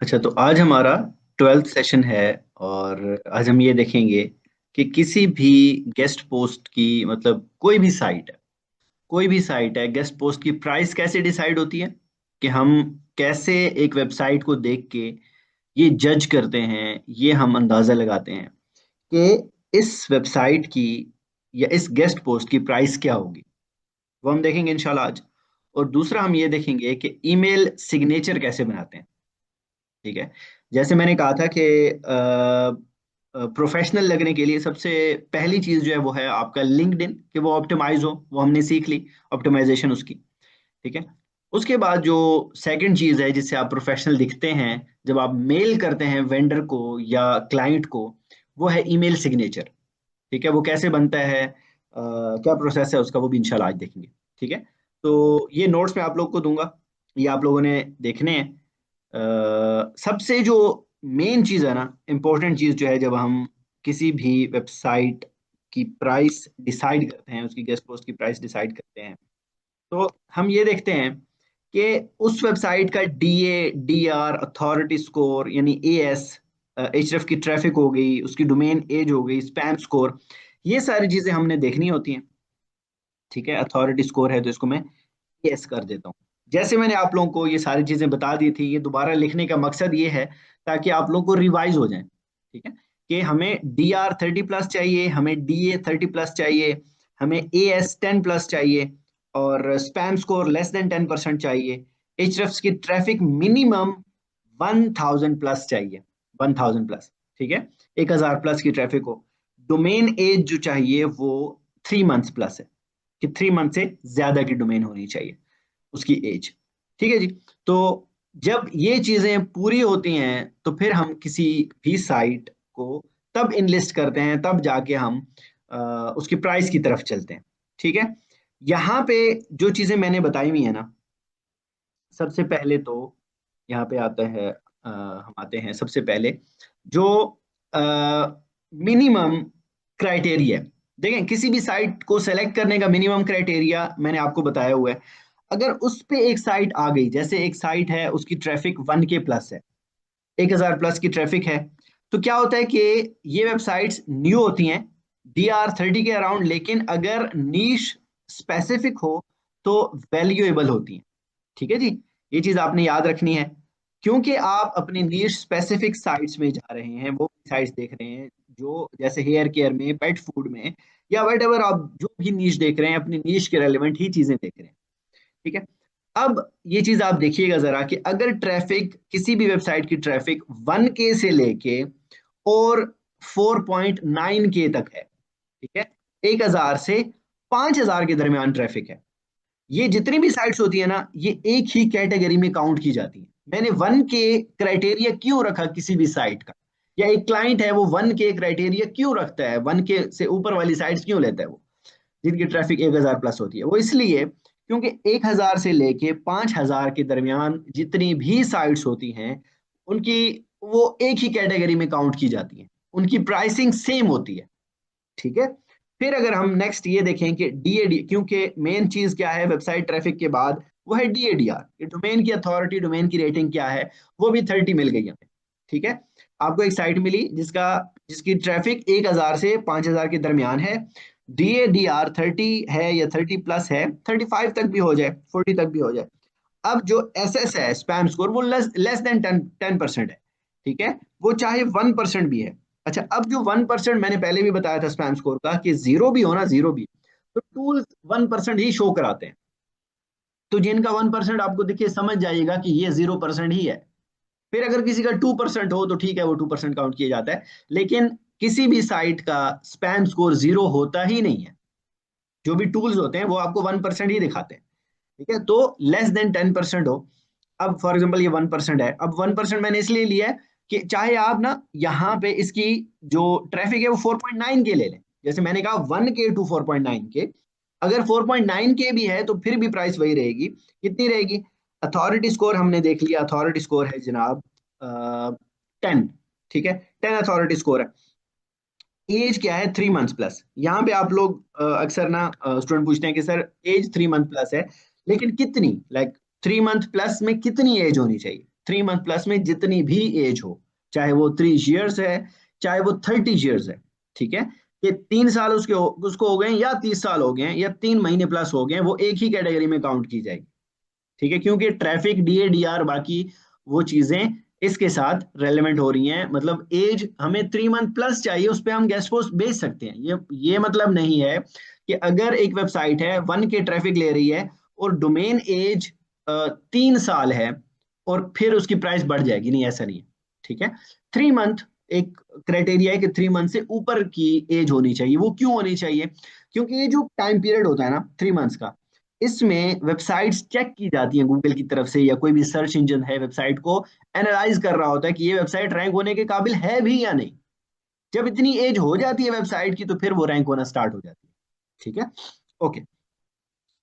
अच्छा, तो आज हमारा 12th सेशन है। और आज हम ये देखेंगे कि किसी भी गेस्ट पोस्ट की मतलब कोई भी साइट है गेस्ट पोस्ट की प्राइस कैसे डिसाइड होती है। कि हम कैसे एक वेबसाइट को देख के ये जज करते हैं, ये हम अंदाजा लगाते हैं कि इस वेबसाइट की या इस गेस्ट पोस्ट की प्राइस क्या होगी। वो हम देखेंगे इंशाल्लाह आज। और दूसरा हम ये देखेंगे कि ईमेल सिग्नेचर कैसे बनाते हैं। ठीक है। जैसे मैंने कहा था कि प्रोफेशनल लगने के लिए सबसे पहली चीज जो है वो है आपका लिंक्डइन, कि वो ऑप्टिमाइज हो, वो हमने सीख ली ऑप्टिमाइजेशन उसकी। ठीक है। उसके बाद जो सेकंड चीज है जिससे आप प्रोफेशनल दिखते हैं जब आप मेल करते हैं वेंडर को या क्लाइंट को, वो है ईमेल सिग्नेचर। ठीक है। वो कैसे बनता है, क्या प्रोसेस है उसका, वो भी इंशाल्लाह आज देखेंगे। ठीक है। तो ये नोट्स मैं आप लोग को दूंगा, ये आप लोगों ने देखने हैं। सबसे जो मेन चीज़ है ना, इम्पोर्टेंट चीज़ जो है जब हम किसी भी वेबसाइट की प्राइस डिसाइड करते हैं, उसकी गेस्ट पोस्ट की प्राइस डिसाइड करते हैं, तो हम ये देखते हैं कि उस वेबसाइट का DA, DR, अथॉरिटी स्कोर यानी AS, Href की ट्रैफिक हो गई, उसकी डोमेन एज हो गई, स्पैम स्कोर, ये सारी चीज़ें हमने देखनी होती हैं। ठीक है। अथॉरिटी स्कोर है तो इसको मैं यस कर देता हूँ। जैसे मैंने आप लोगों को ये सारी चीजें बता दी थी, ये दोबारा लिखने का मकसद ये है ताकि आप लोगों को रिवाइज हो जाए। ठीक है। कि हमें DR 30+ चाहिए, हमें DA 30+ चाहिए, हमें AS 10+ चाहिए, और स्पैम स्कोर <10% चाहिए। Hrefs की ट्रैफिक मिनिमम 1000+ चाहिए, 1000+। ठीक है। 1000+ की ट्रैफिक हो। डोमेन एज जो चाहिए वो 3 मंथ्स+ है, कि 3 मंथ से ज्यादा की डोमेन होनी चाहिए उसकी एज। ठीक है जी। तो जब ये चीजें पूरी होती हैं तो फिर हम किसी भी साइट को तब इनलिस्ट करते हैं, तब जाके हम उसकी प्राइस की तरफ चलते हैं। ठीक है। यहाँ पे जो चीजें मैंने बताई हुई है ना, सबसे पहले तो यहाँ पे आता है, हम आते हैं सबसे पहले जो मिनिमम क्राइटेरिया है। देखें, किसी भी साइट को सेलेक्ट करने का मिनिमम क्राइटेरिया मैंने आपको बताया हुआ है। अगर उस पे एक साइट आ गई, जैसे एक साइट है उसकी ट्रैफिक 1K+ है, 1000+ की ट्रैफिक है, तो क्या होता है कि ये वेबसाइट्स न्यू होती हैं, DR 30 के अराउंड, लेकिन अगर नीश स्पेसिफिक हो तो वैल्यूएबल होती हैं। ठीक है जी। ये चीज आपने याद रखनी है, क्योंकि आप अपनी नीश स्पेसिफिक साइट्स में जा रहे हैं, वो साइट्स देख रहे हैं जो जैसे हेयर केयर में, पेट फूड में, या वट एवर आप जो भी नीश देख रहे हैं, अपनी नीश के रेलिवेंट ही चीजें देख रहे हैं। ठीक है। अब ये चीज आप देखिएगा जरा कि अगर ट्रैफिक, किसी भी वेबसाइट की ट्रैफिक 1K से लेके और 4.9K तक है, ठीक है, 1000 से 5000 के दरमियान ट्रैफिक है, ये जितनी भी साइट्स होती है ना, ये एक ही कैटेगरी में काउंट की जाती है। मैंने 1K क्राइटेरिया क्यों रखा किसी भी साइट का, या एक क्लाइंट है वो 1K क्राइटेरिया क्यों रखता है, 1K से ऊपर वाली साइट्स क्यों लेता है वो, जिनकी ट्रैफिक 1000+ होती है, वो इसलिए क्योंकि 1000 से लेके 5000 के दरमियान जितनी भी साइट्स होती हैं, उनकी वो एक ही कैटेगरी में काउंट की जाती हैं, उनकी प्राइसिंग सेम होती है। ठीक है। फिर अगर हम नेक्स्ट ये देखें कि DAD, क्योंकि मेन चीज क्या है वेबसाइट ट्रैफिक के बाद, वो है DADR, डोमेन की अथॉरिटी, डोमेन की रेटिंग क्या है, वो भी 30 मिल गई हमें। ठीक है। आपको एक साइट मिली जिसकी ट्रैफिक 1000 से 5000 के दरमियान है, DADR 30 है या 30+ है, 35 तक भी हो जाए, 40 तक भी हो जाए। अब जो SS है, स्पैम स्कोर, वो लेस देन 10% है। ठीक है। वो चाहे 1% भी है। अच्छा, अब जो 1%, मैंने पहले भी बताया था स्पैम स्कोर का कि जीरो भी हो ना, जीरो भी, तो टूल्स 1% ही शो कराते हैं। तो जिनका 1% आपको देखिए समझ जाइएगा कि ये 0% ही है। फिर अगर किसी का 2% हो तो ठीक है, वो 2% काउंट किया जाता है, लेकिन किसी भी साइट का स्पैम स्कोर जीरो होता ही नहीं है। जो भी टूल्स होते हैं वो आपको 1% ही दिखाते हैं। ठीक है। तो <10% हो। अब फॉर एग्जाम्पल ये 1% है, अब 1% मैंने इसलिए लिया है कि चाहे आप ना यहाँ पे इसकी जो ट्रैफिक है वो 4.9 के ले लें, जैसे मैंने कहा 1K टू 4.9 के, अगर 4.9 के भी है तो फिर भी प्राइस वही रहेगी। कितनी रहेगी? अथॉरिटी स्कोर हमने देख लिया, अथॉरिटी स्कोर है जनाब 10। ठीक है, 10 अथॉरिटी स्कोर है। एज क्या है? 3 मंथ्स+। यहाँ पे आप लोग अक्सर ना स्टूडेंट पूछते हैं कि सर एज 3 मंथ प्लस है, लेकिन कितनी, लाइक 3 मंथ प्लस में कितनी एज होनी चाहिए? 3 मंथ प्लस में जितनी भी एज हो, चाहे वो 3 years है, चाहे वो 30 years है, ठीक है, ये 3 साल उसको हो गए या 30 साल हो गए या 3 महीने प्लस हो गए, वो एक ही कैटेगरी में काउंट की जाएगी, ठीक है, क्योंकि ट्रैफिक, डीएडीआर, बाकी वो चीजें इसके साथ रेलेवेंट हो रही हैं। मतलब एज हमें 3 मंथ प्लस चाहिए, उस पर हम गेस्ट पोस्ट भेज सकते हैं। ये मतलब नहीं है कि अगर एक वेबसाइट है 1K ट्रैफिक ले रही है और डोमेन एज 3 साल है और फिर उसकी प्राइस बढ़ जाएगी, नहीं, ऐसा नहीं है, ठीक है। 3 मंथ एक क्राइटेरिया है कि 3 मंथ से ऊपर की एज होनी चाहिए। वो क्यों होनी चाहिए? क्योंकि ये जो टाइम पीरियड होता है ना 3 मंथ्स का, इसमें वेबसाइट्स चेक की जाती हैं गूगल की तरफ से, या कोई भी सर्च इंजन है वेबसाइट को एनालाइज कर रहा होता है कि ये वेबसाइट रैंक होने के काबिल है भी या नहीं। जब इतनी एज हो जाती है वेबसाइट की तो फिर वो रैंक होना स्टार्ट हो जाती है, ठीक है। ओके,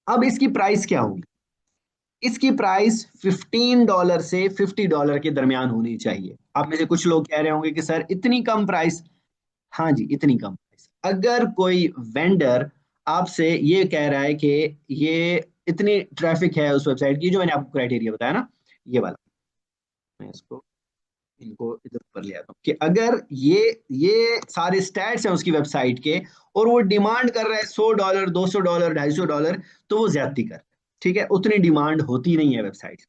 अब इसकी प्राइस क्या होगी? इसकी प्राइस $15 से $50 के दरमियान होनी चाहिए। आप में से कुछ लोग कह रहे होंगे कि सर इतनी कम प्राइस। हाँ जी, इतनी कम प्राइस। अगर कोई वेंडर आपसे ये कह रहा है कि ये इतनी ट्रैफिक है उस वेबसाइट की, जो मैंने आपको क्राइटेरिया बताया ना, ये वाला, मैं इसको इनको इधर ऊपर ले आता हूँ, कि अगर ये सारे स्टैट्स हैं उसकी वेबसाइट के और वो डिमांड कर रहा है $100, $200, $250, तो वो ज्यादती कर रहा है, ठीक है, उतनी डिमांड होती नहीं है वेबसाइट।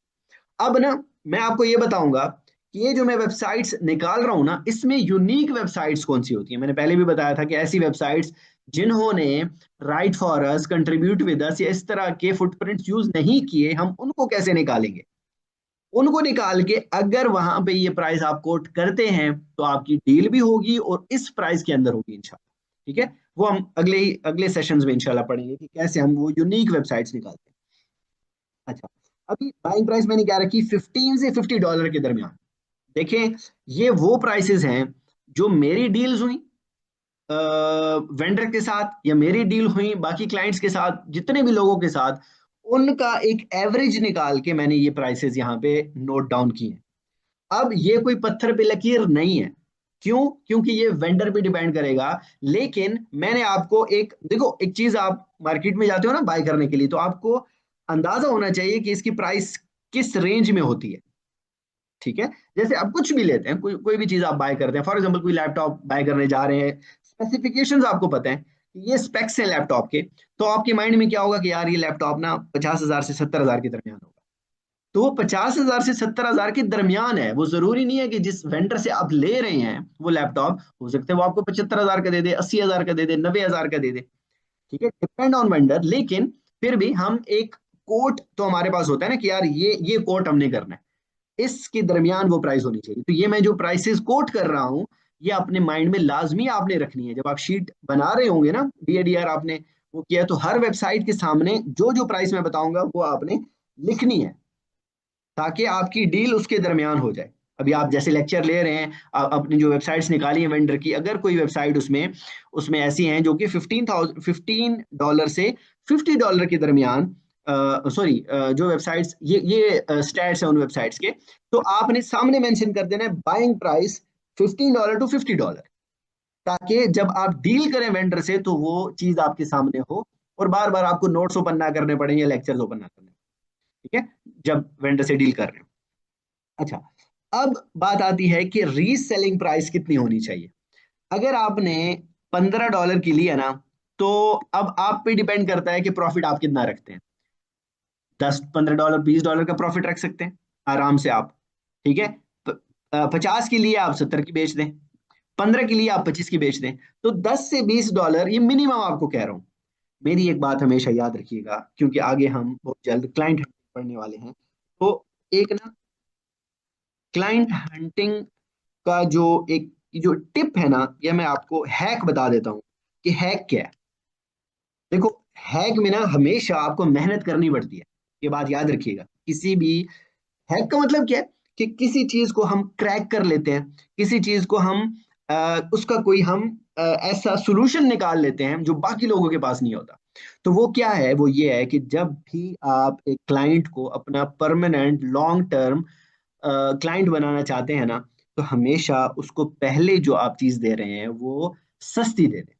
अब ना मैं आपको ये बताऊंगा कि ये जो मैं वेबसाइट्स निकाल रहा हूं ना, इसमें यूनिक वेबसाइट्स कौन सी होती है। मैंने पहले भी बताया था कि ऐसी वेबसाइट्स जिन्होंने right for us, contribute with us या इस तरह के फुटप्रिंट्स यूज नहीं किए, हम उनको कैसे निकालेंगे? उनको निकाल के अगर वहां पे ये प्राइस आप कोट करते हैं तो आपकी डील भी होगी और इस प्राइस के अंदर होगी इंशाल्लाह, ठीक है। वो हम अगले सेशंस में इंशाल्लाह पढ़ेंगे कि कैसे हम वो यूनिक वेबसाइट्स निकालते हैं। अच्छा, अभी बाइंग प्राइस मैंने क्या रखी? $15 से $50 के दरमियान। देखें, ये वो प्राइसेस हैं जो मेरी डील्स हुई वेंडर के साथ, या मेरी डील हुई बाकी क्लाइंट्स के साथ, जितने भी लोगों के साथ, उनका एक एवरेज निकाल के मैंने ये प्राइसेस यहाँ पे नोट डाउन किए हैं। अब ये कोई पत्थर पे लकीर नहीं है। क्यों? क्योंकि ये वेंडर पे डिपेंड करेगा। लेकिन मैंने आपको एक, देखो, एक चीज, आप मार्केट में जाते हो ना बाय करने के लिए, तो आपको अंदाजा होना चाहिए कि इसकी प्राइस किस रेंज में होती है, ठीक है। जैसे आप कुछ भी लेते हैं, कोई भी चीज आप बाय करते हैं, फॉर एग्जांपल कोई लैपटॉप बाय करने जा रहे हैं, स्पेसिफिकेशंस आपको पता है कि ये स्पेक्स है लैपटॉप के, तो आपके माइंड में क्या होगा कि यार ये लैपटॉप ना 50,000 से 70,000 के दरमियान होगा। तो वो 50,000 से 70,000 के दरमियान है। वो जरूरी नहीं है कि जिस वेंडर से आप ले रहे हैं वो लैपटॉप, हो सकता है वो आपको 75,000 का दे दे, 80,000 का दे दे, 90,000 का दे दे, ठीक है, डिपेंड ऑन वेंडर। लेकिन फिर भी हम एक कोट तो हमारे पास होता है ना कि यार ये कोट हमने करना है, इसके दरमियान वो प्राइस होनी चाहिए। तो ये मैं जो प्राइसेस कोट कर रहा हूँ, ये अपने माइंड में लाजमी आपने रखनी है। जब आप शीट बना रहे होंगे ना, डीएडीआर आपने वो किया, तो हर वेबसाइट के सामने जो जो प्राइस मैं बताऊंगा वो आपने लिखनी है, ताकि आपकी डील उसके दरमियान हो जाए। अभी आप जैसे लेक्चर ले रहे हैं, अपनी जो वेबसाइट्स निकाली है वेंडर की, अगर कोई वेबसाइट उसमें उसमें ऐसी हैं जो कि $15 से $50 के दरमियान, सॉरी, जो वेबसाइट्स, ये स्टैट्स हैं उन वेबसाइट्स के, तो आपने सामने मेंशन कर देना है बाइंग प्राइस $15 to $50, ताकि जब आप डील करें वेंडर से तो वो चीज आपके सामने हो और बार बार आपको नोट्स ओपन ना करने पड़े या लेक्चर्स ओपन ना करने, ठीक है, जब वेंडर से डील कर रहे हो। अच्छा, अब बात आती है कि रीसेलिंग प्राइस कितनी होनी चाहिए। अगर आपने $15 की लिया ना, तो अब आप पे डिपेंड करता है कि प्रॉफिट आप कितना रखते हैं। 10, $15, $20 का प्रॉफिट रख सकते हैं आराम से आप, ठीक है। 50 की लिए आप 70 की बेच दें, 15 के लिए आप 25 की बेच दें, तो $10 से $20 ये मिनिमम आपको कह रहा हूं। मेरी एक बात हमेशा याद रखिएगा, क्योंकि आगे हम बहुत जल्द क्लाइंट पढ़ने वाले हैं। तो एक ना, क्लाइंट हंटिंग का जो एक जो टिप है ना, ये मैं आपको हैक बता देता हूँ कि हैक क्या है। देखो, हैक में ना हमेशा आपको मेहनत करनी पड़ती है, ये बात याद रखिएगा। किसी भी हैक का मतलब क्या है कि किसी चीज को हम क्रैक कर लेते हैं, किसी चीज को हम उसका कोई हम ऐसा सोल्यूशन निकाल लेते हैं जो बाकी लोगों के पास नहीं होता। तो वो क्या है? वो ये है कि जब भी आप एक क्लाइंट को अपना परमानेंट लॉन्ग टर्म क्लाइंट बनाना चाहते हैं ना, तो हमेशा उसको पहले जो आप चीज दे रहे हैं वो सस्ती दे दें।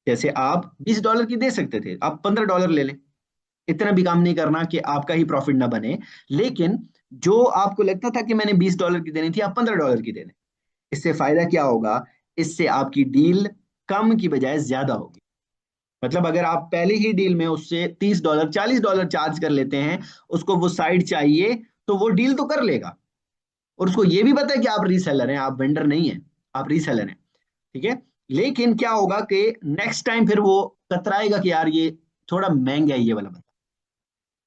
जैसे आप $20 की दे सकते थे, आप $15 ले लें। इतना भी काम नहीं करना कि आपका ही प्रॉफिट ना बने। लेकिन जो आपको लगता था कि मैंने $20 की देनी थी, आप $15 की दे दें। इससे फायदा क्या होगा? इससे आपकी डील कम की बजाय ज्यादा होगी। मतलब अगर आप पहले ही डील में उससे $30 $40 चार्ज कर लेते हैं, उसको वो साइड चाहिए, तो वो डील तो कर लेगा। और उसको ये भी पता है कि आप रीसेलर हैं, आप वेंडर नहीं है, आप रीसेलर हैं। ठीक है। लेकिन क्या होगा कि नेक्स्ट टाइम फिर वो कतराएगा कि यार ये थोड़ा महंगा है ये वाला बंदा।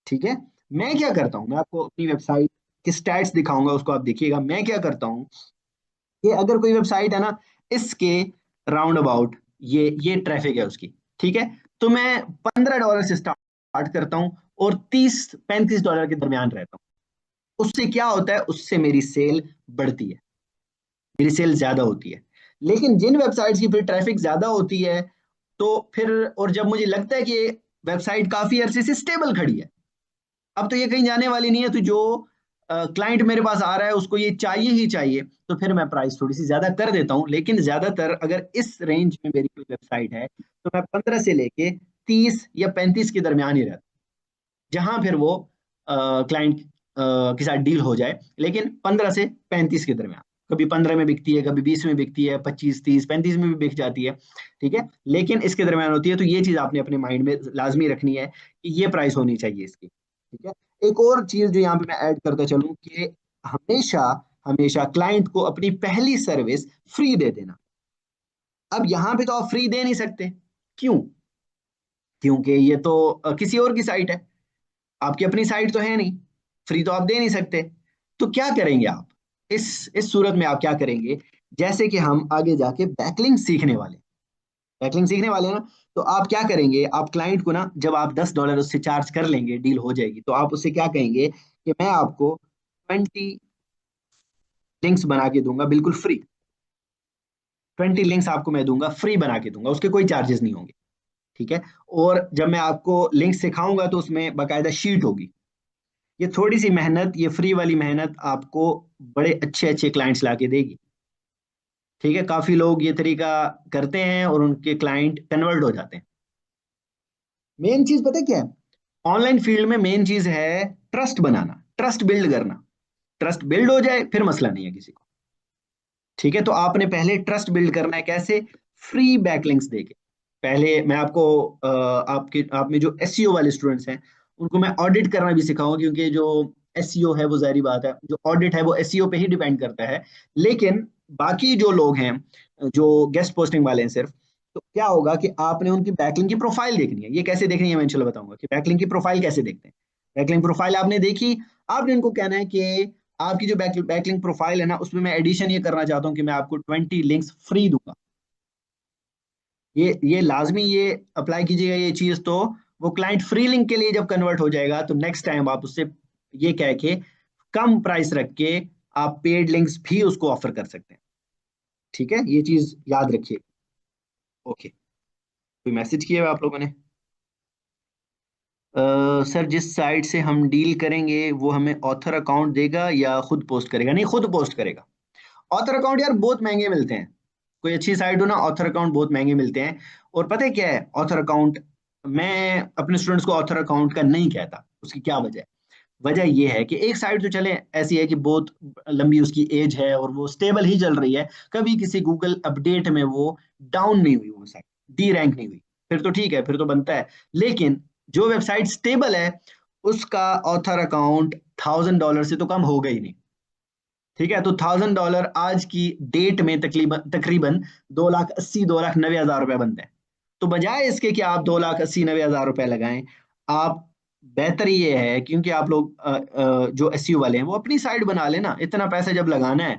ठीक है। मैं क्या करता हूँ, मैं आपको अपनी वेबसाइट के स्टैट्स दिखाऊंगा, उसको आप देखिएगा। मैं क्या करता हूँ कि अगर कोई वेबसाइट है ना, इसके राउंड अबाउट ये ट्रैफिक है उसकी, ठीक है, तो मैं $15 से स्टार्ट करता हूँ और $30 $35 के दरमियान रहता हूँ। उससे क्या होता है, उससे मेरी सेल बढ़ती है, मेरी सेल ज्यादा होती है। लेकिन जिन वेबसाइट्स की फिर ट्रैफिक ज्यादा होती है, तो फिर और जब मुझे लगता है कि वेबसाइट काफी अरसे से स्टेबल खड़ी है, अब तो ये कहीं जाने वाली नहीं है, तो जो क्लाइंट मेरे पास आ रहा है उसको ये चाहिए ही चाहिए, तो फिर मैं प्राइस थोड़ी सी ज्यादा कर देता हूँ। लेकिन ज्यादातर अगर इस रेंज में मेरी कोई वेबसाइट है, तो मैं 15 से लेके 30 या 35 के दरमियान ही रहता हूँ, जहां फिर वो क्लाइंट के साथ डील हो जाए। लेकिन 15 से 35 के दरमियान, कभी 15 में बिकती है, कभी 20 में बिकती है, 25 30 35 में भी बिक जाती है। ठीक है। लेकिन इसके दरमियान होती है, तो ये चीज आपने अपने माइंड में लाजमी रखनी है कि ये प्राइस होनी चाहिए इसकी। ठीक है। एक और चीज जो यहाँ पे मैं ऐड करता चलूं कि हमेशा हमेशा क्लाइंट को अपनी पहली सर्विस फ्री दे देना। अब यहाँ पे तो आप फ्री दे नहीं सकते। क्यों? क्योंकि ये तो किसी और की साइट है, आपकी अपनी साइट तो है नहीं, फ्री तो आप दे नहीं सकते। तो क्या करेंगे आप? इस सूरत में आप क्या करेंगे? जैसे कि हम आगे जाके बैकलिंक सीखने वाले, बैकलिंक सीखने वाले हैं ना, तो आप क्या करेंगे, आप क्लाइंट को ना, जब आप $10 उससे चार्ज कर लेंगे, डील हो जाएगी, तो आप उससे क्या कहेंगे कि मैं आपको 20 लिंक्स बना के दूंगा बिल्कुल फ्री। 20 लिंक्स आपको मैं दूंगा फ्री, बना के दूंगा, उसके कोई चार्जेस नहीं होंगे। ठीक है। और जब मैं आपको लिंक सिखाऊंगा तो उसमें बाकायदा शीट होगी। ये थोड़ी सी मेहनत, ये फ्री वाली मेहनत आपको बड़े अच्छे अच्छे क्लाइंट्स ला के देगी। ठीक है। काफी लोग ये तरीका करते हैं और उनके क्लाइंट कन्वर्ट हो जाते हैं। मेन चीज पता है क्या है? ऑनलाइन फील्ड में मेन चीज है ट्रस्ट बनाना, ट्रस्ट बिल्ड करना। ट्रस्ट बिल्ड हो जाए फिर मसला नहीं है किसी को। ठीक है। तो आपने पहले ट्रस्ट बिल्ड करना है, कैसे? फ्री बैकलिंक्स देके। पहले मैं आपको आपके आप में जो एसईओ वाले स्टूडेंट्स हैं, उनको मैं ऑडिट करना भी सिखाऊंगा, क्योंकि जो एसईओ है वो जाहिर बात है, जो ऑडिट है वो एसईओ पे ही डिपेंड करता है। लेकिन बाकी जो लोग हैं, जो गेस्ट पोस्टिंग वाले हैं सिर्फ, तो क्या होगा कि आपने उनकी बैकलिंक की प्रोफाइल देखनी है। ये कैसे देखनी है मैं इंशाल्लाह बताऊंगा कि बैकलिंक की प्रोफाइल कैसे देखते हैं। बैकलिंक प्रोफाइल आपने देखी, आपने उनको कहना है कि आपकी जो बैकलिंक प्रोफाइल है ना, उसमें मैं एडिशन ये करना चाहता हूँ कि मैं आपको 20 लिंक्स फ्री दूंगा। ये लाजमी, ये अप्लाई कीजिएगा ये चीज। तो वो क्लाइंट फ्री लिंक के लिए जब कन्वर्ट हो जाएगा, तो नेक्स्ट टाइम आप उससे ये कह के कम प्राइस रख के आप पेड लिंक्स भी उसको ऑफर कर सकते हैं। ठीक है। ये चीज याद रखिए। ओके। कोई मैसेज किया हुआ आप लोगों ने? सर जिस साइट से हम डील करेंगे वो हमें ऑथर अकाउंट देगा या खुद पोस्ट करेगा? नहीं, खुद पोस्ट करेगा। ऑथर अकाउंट यार बहुत महंगे मिलते हैं। कोई अच्छी साइट हो ना, ऑथर अकाउंट बहुत महंगे मिलते हैं। और पता है क्या है ऑथर अकाउंट? मैं अपने स्टूडेंट्स को ऑथर अकाउंट का नहीं कहता। उसकी क्या वजह है? वजह यह है कि एक साइट तो चले ऐसी है कि बहुत लंबी उसकी एज है और वो स्टेबल ही चल रही है, कभी किसी गूगल अपडेट में वो डाउन नहीं हुई, वो साइट डी रैंक नहीं हुई, फिर तो ठीक है, फिर तो बनता है। लेकिन जो वेबसाइट स्टेबल है, उसका ऑथर अकाउंट $1000 से तो कम होगा ही नहीं। ठीक है। तो $1000 आज की डेट में तकरीबन तकरीबन 2,80,000 2,90,000 रुपए बनते हैं। तो बजाय इसके कि आप 2,80,000 90,000 रुपए लगाएं, आप बेहतर ये है, क्योंकि आप लोग जो एसईओ वाले हैं वो अपनी साइट बना लेना। इतना पैसा जब लगाना है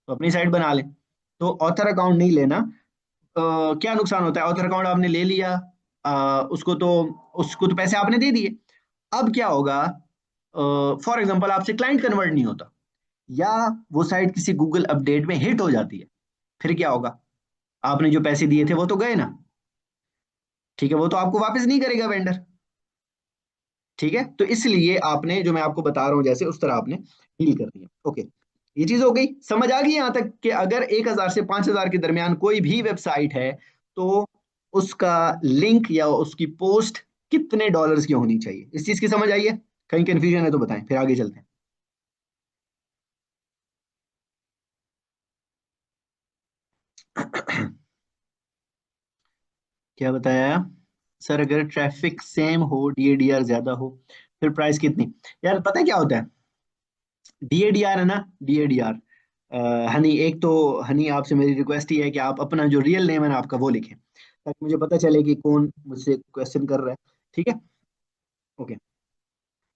तो अपनी साइट बना लें। तो ऑथर अकाउंट नहीं लेना। क्या नुकसान होता है? ऑथर अकाउंट आपने ले लिया, उसको तो पैसे आपने दे दिए। अब क्या होगा? फॉर एग्जाम्पल आपसे क्लाइंट कन्वर्ट नहीं होता, या वो साइट किसी गूगल अपडेट में हिट हो जाती है, फिर क्या होगा? आपने जो पैसे दिए थे वो तो गए ना। ठीक है। वो तो आपको वापस नहीं करेगा वेंडर। ठीक है। तो इसलिए आपने, जो मैं आपको बता रहा हूं जैसे, उस तरह आपने डील करनी है। ओके। ये चीज हो गई, समझ आ गई यहां तक कि अगर 1,000 से 5,000 के दरमियान कोई भी वेबसाइट है, तो उसका लिंक या उसकी पोस्ट कितने डॉलर्स की होनी चाहिए? इस चीज की समझ आई है? कहीं कंफ्यूजन है तो बताएं, फिर आगे चलते हैं। क्या बताया सर? अगर ट्रैफिक सेम हो, डीएडीआर ज्यादा हो, फिर प्राइस कितनी? यार पता है क्या होता है? डीएडीआर है ना, डीएडीआर। हनी, एक तो हनी आपसे मेरी रिक्वेस्ट ही है कि आप अपना जो रियल नेम है ना आपका वो लिखें, ताकि मुझे पता चले कि कौन मुझसे क्वेश्चन कर रहा है। ठीक है। ओके।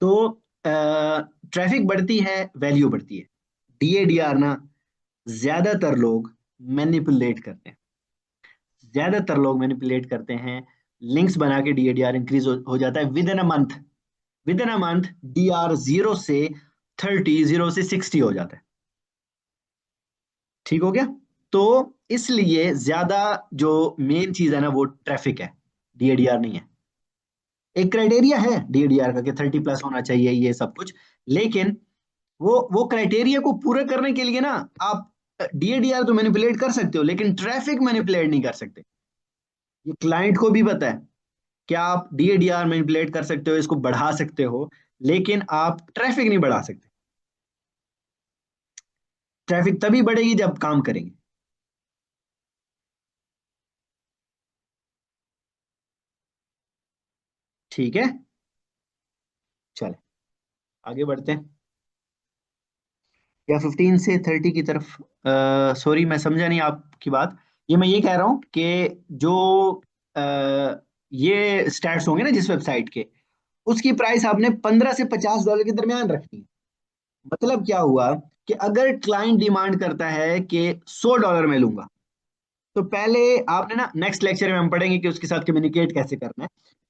तो ट्रैफिक बढ़ती है, वैल्यू बढ़ती है। डीएडीआर ना ज्यादातर लोग मैनिपुलेट करते हैं, ज्यादातर लोग मैनिपुलेट करते हैं। लिंक्स बना के डीएडीआर इंक्रीज हो जाता है within a month. Within a month DR 0 से 30, 0 से 60 हो जाता है। ठीक हो गया? तो इसलिए ज्यादा जो मेन चीज है ना वो ट्रैफिक है, डीएडीआर नहीं है। एक क्राइटेरिया है डीएडीआर का कि 30+ होना चाहिए, ये सब कुछ। लेकिन वो क्राइटेरिया को पूरा करने के लिए ना आप डीएडीआर तो मैनिपुलेट कर सकते हो, लेकिन ट्रैफिक मैनिपुलेट नहीं कर सकते। ये क्लाइंट को भी पता है कि आप डीएडीआर मैनिपुलेट कर सकते हो, इसको बढ़ा सकते हो, लेकिन आप ट्रैफिक नहीं बढ़ा सकते। ट्रैफिक तभी बढ़ेगी जब काम करेंगे। ठीक है, चले आगे बढ़ते हैं। या 15 से 30 की तरफ? सॉरी, मैं समझा नहीं आपकी बात। ये मैं ये कह रहा हूँ कि जो ये स्टैट्स होंगे ना जिस वेबसाइट के, उसकी प्राइस आपने $15 से $50 के दरमियान रखनी है। मतलब क्या हुआ कि अगर क्लाइंट डिमांड करता है कि $100 में लूंगा, तो पहले आपने ना, नेक्स्ट लेक्चर में हम पढ़ेंगे कि उसके साथ कम्युनिकेट कैसे करना है,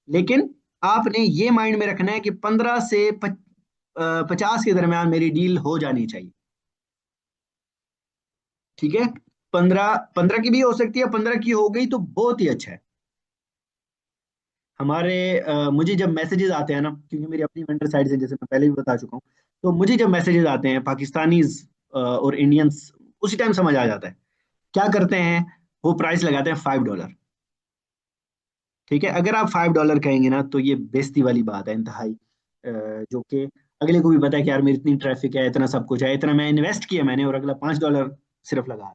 लेकिन आपने ये माइंड में रखना है कि 50 के दरमियान मेरी डील हो जानी चाहिए। ठीक है। 15 की भी हो सकती है, 15 की हो गई तो बहुत ही अच्छा है। हमारे मुझे जब मैसेजेस आते हैं ना, क्योंकि मेरी अपनी वेंडर साइड से, जैसे मैं पहले भी बता चुका हूँ, तो मुझे जब मैसेजेस आते हैं पाकिस्तानीज और इंडियंस, उसी टाइम समझ आ जाता है। क्या करते हैं? वो प्राइस लगाते हैं $5। ठीक है। अगर आप $5 कहेंगे ना तो ये बेइज्जती वाली बात है इंतहाई, जो कि अगले को भी पता है कि यार मेरी इतनी ट्रैफिक है, इतना सब कुछ है, इतना मैं इन्वेस्ट किया मैंने, और अगला $5 सिर्फ लगा।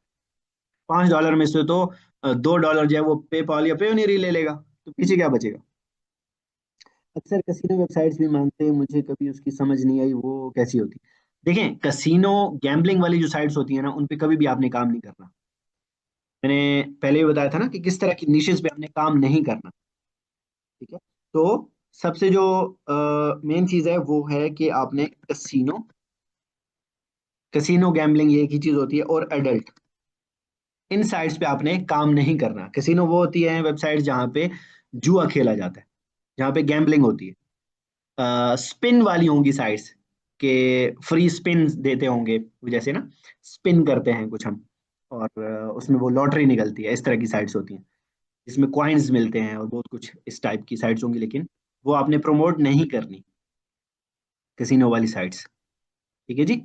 $5 में से तो $2 जो है वो पेपॉल या पेयोनियर ले लेगा, तो पीछे क्या बचेगा? अक्सर कसीनो वेबसाइट्स भी मांगते हैं, मुझे कभी उसकी समझ नहीं आई वो कैसी होती। देखें, कसीनो गैम्बलिंग वाली जो साइट्स होती है ना, उन पे कभी भी आपने काम नहीं करना। मैंने पहले भी बताया था ना कि किस तरह की निशेस पे आपने काम नहीं करना। ठीक है। तो सबसे जो मेन चीज है वो है कि आपने कसीनो, कसीनो गैम्बलिंग ये एक ही चीज होती है, और एडल्ट, इन साइट्स पे आपने काम नहीं करना। कसीनो वो होती है वेबसाइट जहाँ पे जुआ खेला जाता है, जहाँ पे गैम्बलिंग होती है। स्पिन वाली होंगी साइट्स के, फ्री स्पिन देते होंगे, जैसे ना स्पिन करते हैं कुछ हम, और उसमें वो लॉटरी निकलती है, इस तरह की साइट्स होती हैं जिसमें कॉइन्स मिलते हैं और बहुत कुछ इस टाइप की साइट्स होंगी, लेकिन वो आपने प्रमोट नहीं करनी, कैसीनो वाली साइट्स। ठीक है जी।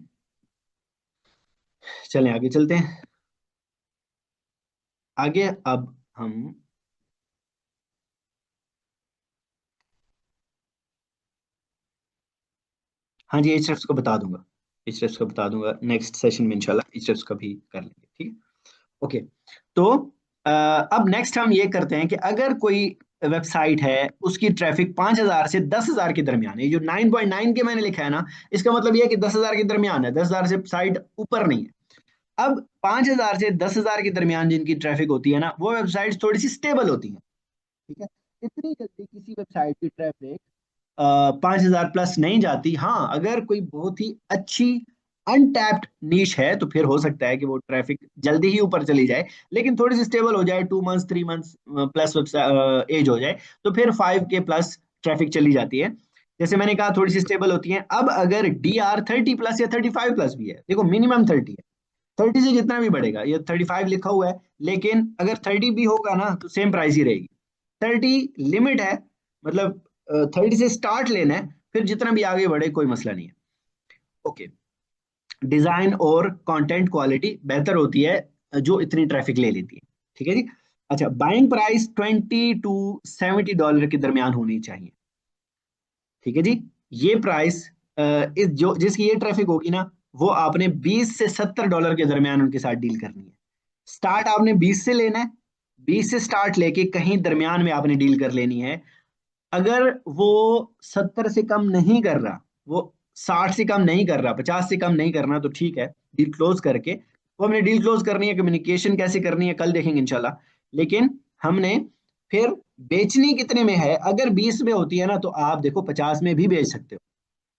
चलें आगे चलते हैं। आगे अब हम, हाँ जी, एचएफ्स को बता दूंगा, एचएफ्स को बता दूंगा नेक्स्ट सेशन में, इंशाल्लाह एचएफ्स का भी कर लेंगे। ठीक है। ओके। तो अब नेक्स्ट हम ये करते हैं कि अगर कोई वेबसाइट है, उसकी ट्रैफिक 5,000 से 10,000 के दरमियान है, ये जो 9.9 के मैंने लिखा है ना, इसका मतलब ये है कि 10,000 के दरमियान है, 10,000 से साइट ऊपर नहीं है। अब 5,000 से 10,000 के दरमियान जिनकी ट्रैफिक होती है ना, वो वेबसाइट्स थोड़ी सी स्टेबल होती हैं। ठीक है। इतनी जल्दी किसी वेबसाइट की ट्रैफिक 5,000+ नहीं जाती। हाँ, अगर कोई बहुत ही अच्छी अनटैप्ड नीश है तो फिर हो सकता है कि वो ट्रैफिक जल्दी ही ऊपर चली जाए, लेकिन थोड़ी सी स्टेबल हो जाए, 2 मंथ्स 3 मंथ्स प्लस एज हो जाए, तो फिर 5K+ ट्रैफिक चली जाती है। जैसे मैंने कहा थोड़ी सी स्टेबल होती है। अब अगर डीआर 30+ या 35+ भी है, देखो मिनिमम 30 है, 30 से जितना भी बढ़ेगा, ये 35 लिखा हुआ है, लेकिन अगर 30 भी होगा ना तो सेम प्राइस ही रहेगी। 30 लिमिट है, मतलब 30 से स्टार्ट लेना है, फिर जितना भी आगे बढ़े कोई मसला नहीं है। ओके। डिजाइन और कंटेंट क्वालिटी बेहतर होती है जो इतनी ट्रैफिक ले लेती है। ठीक है जी। अच्छा, बाइंग प्राइस $20 to $70 के दरमियान होनी चाहिए। ठीक है जी। ये प्राइस, इस जो जिसकी ये ट्रैफिक होगी ना, वो आपने $20 से $70 के दरमियान उनके साथ डील करनी है। स्टार्ट आपने 20 से लेना है, 20 से स्टार्ट लेके कहीं दरमियान में आपने डील कर लेनी है। अगर वो 70 से कम नहीं कर रहा, वो 60 से कम नहीं कर रहा, 50 से कम नहीं करना, तो ठीक है, डील क्लोज करके, वो हमने डील क्लोज करनी है, कम्युनिकेशन कैसे करनी है कल देखेंगे इंशाल्लाह। लेकिन हमने फिर बेचनी कितने में है, अगर 20 में होती है ना तो आप देखो 50 में भी बेच सकते हो,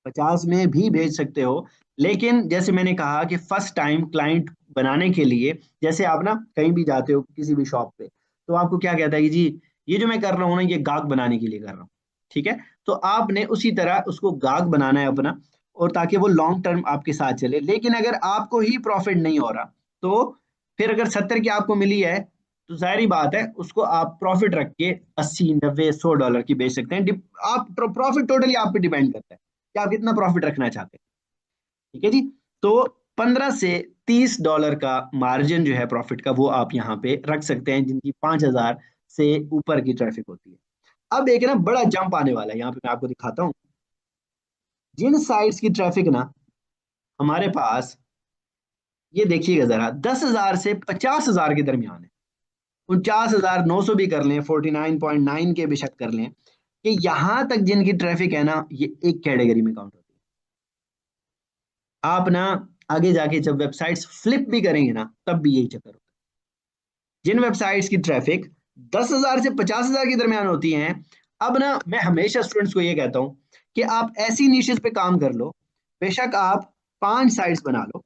50 में भी भेज सकते हो। लेकिन जैसे मैंने कहा कि फर्स्ट टाइम क्लाइंट बनाने के लिए, जैसे आप ना कहीं भी जाते हो किसी भी शॉप पे, तो आपको क्या कहता है कि जी ये जो मैं कर रहा हूँ ना ये गाहक बनाने के लिए कर रहा हूँ, ठीक है। तो आपने उसी तरह उसको गाहक बनाना है अपना, और ताकि वो लॉन्ग टर्म आपके साथ चले। लेकिन अगर आपको ही प्रॉफिट नहीं हो रहा, तो फिर अगर 70 की आपको मिली है, तो जाहिर बात है उसको आप प्रॉफिट रख के 80 90 100 डॉलर की बेच सकते हैं। आप प्रॉफिट टोटली आप पे डिपेंड करता है कि आप कितना प्रॉफिट रखना चाहते हैं, ठीक है जी। तो 15 से 30 डॉलर का मार्जिन जो है प्रॉफिट का, वो आप यहाँ पे रख सकते हैं जिनकी 5,000 से ऊपर की ट्रैफिक होती है। अब एक ना बड़ा जंप आने वाला है यहाँ पे, मैं आपको दिखाता हूँ। जिन साइट्स की ट्रैफिक ना हमारे पास, ये देखिएगा जरा, 10,000 से 50,000 के दरमियान है, 49,900 भी कर लें, 49.9 के बेशक कर लें, कि यहाँ तक जिनकी ट्रैफिक है ना, ये एक कैटेगरी में काउंट होती है। आप ना आगे जाके जब वेबसाइट्स फ्लिप भी करेंगे ना, तब भी यही चक्कर होता है। जिन वेबसाइट्स की ट्रैफिक 10,000 से 50,000 के दरमियान होती हैं, अब ना मैं हमेशा स्टूडेंट्स को ये कहता हूँ कि आप ऐसी निशेस पे काम कर लो, बेशक आप 5 साइट्स बना लो,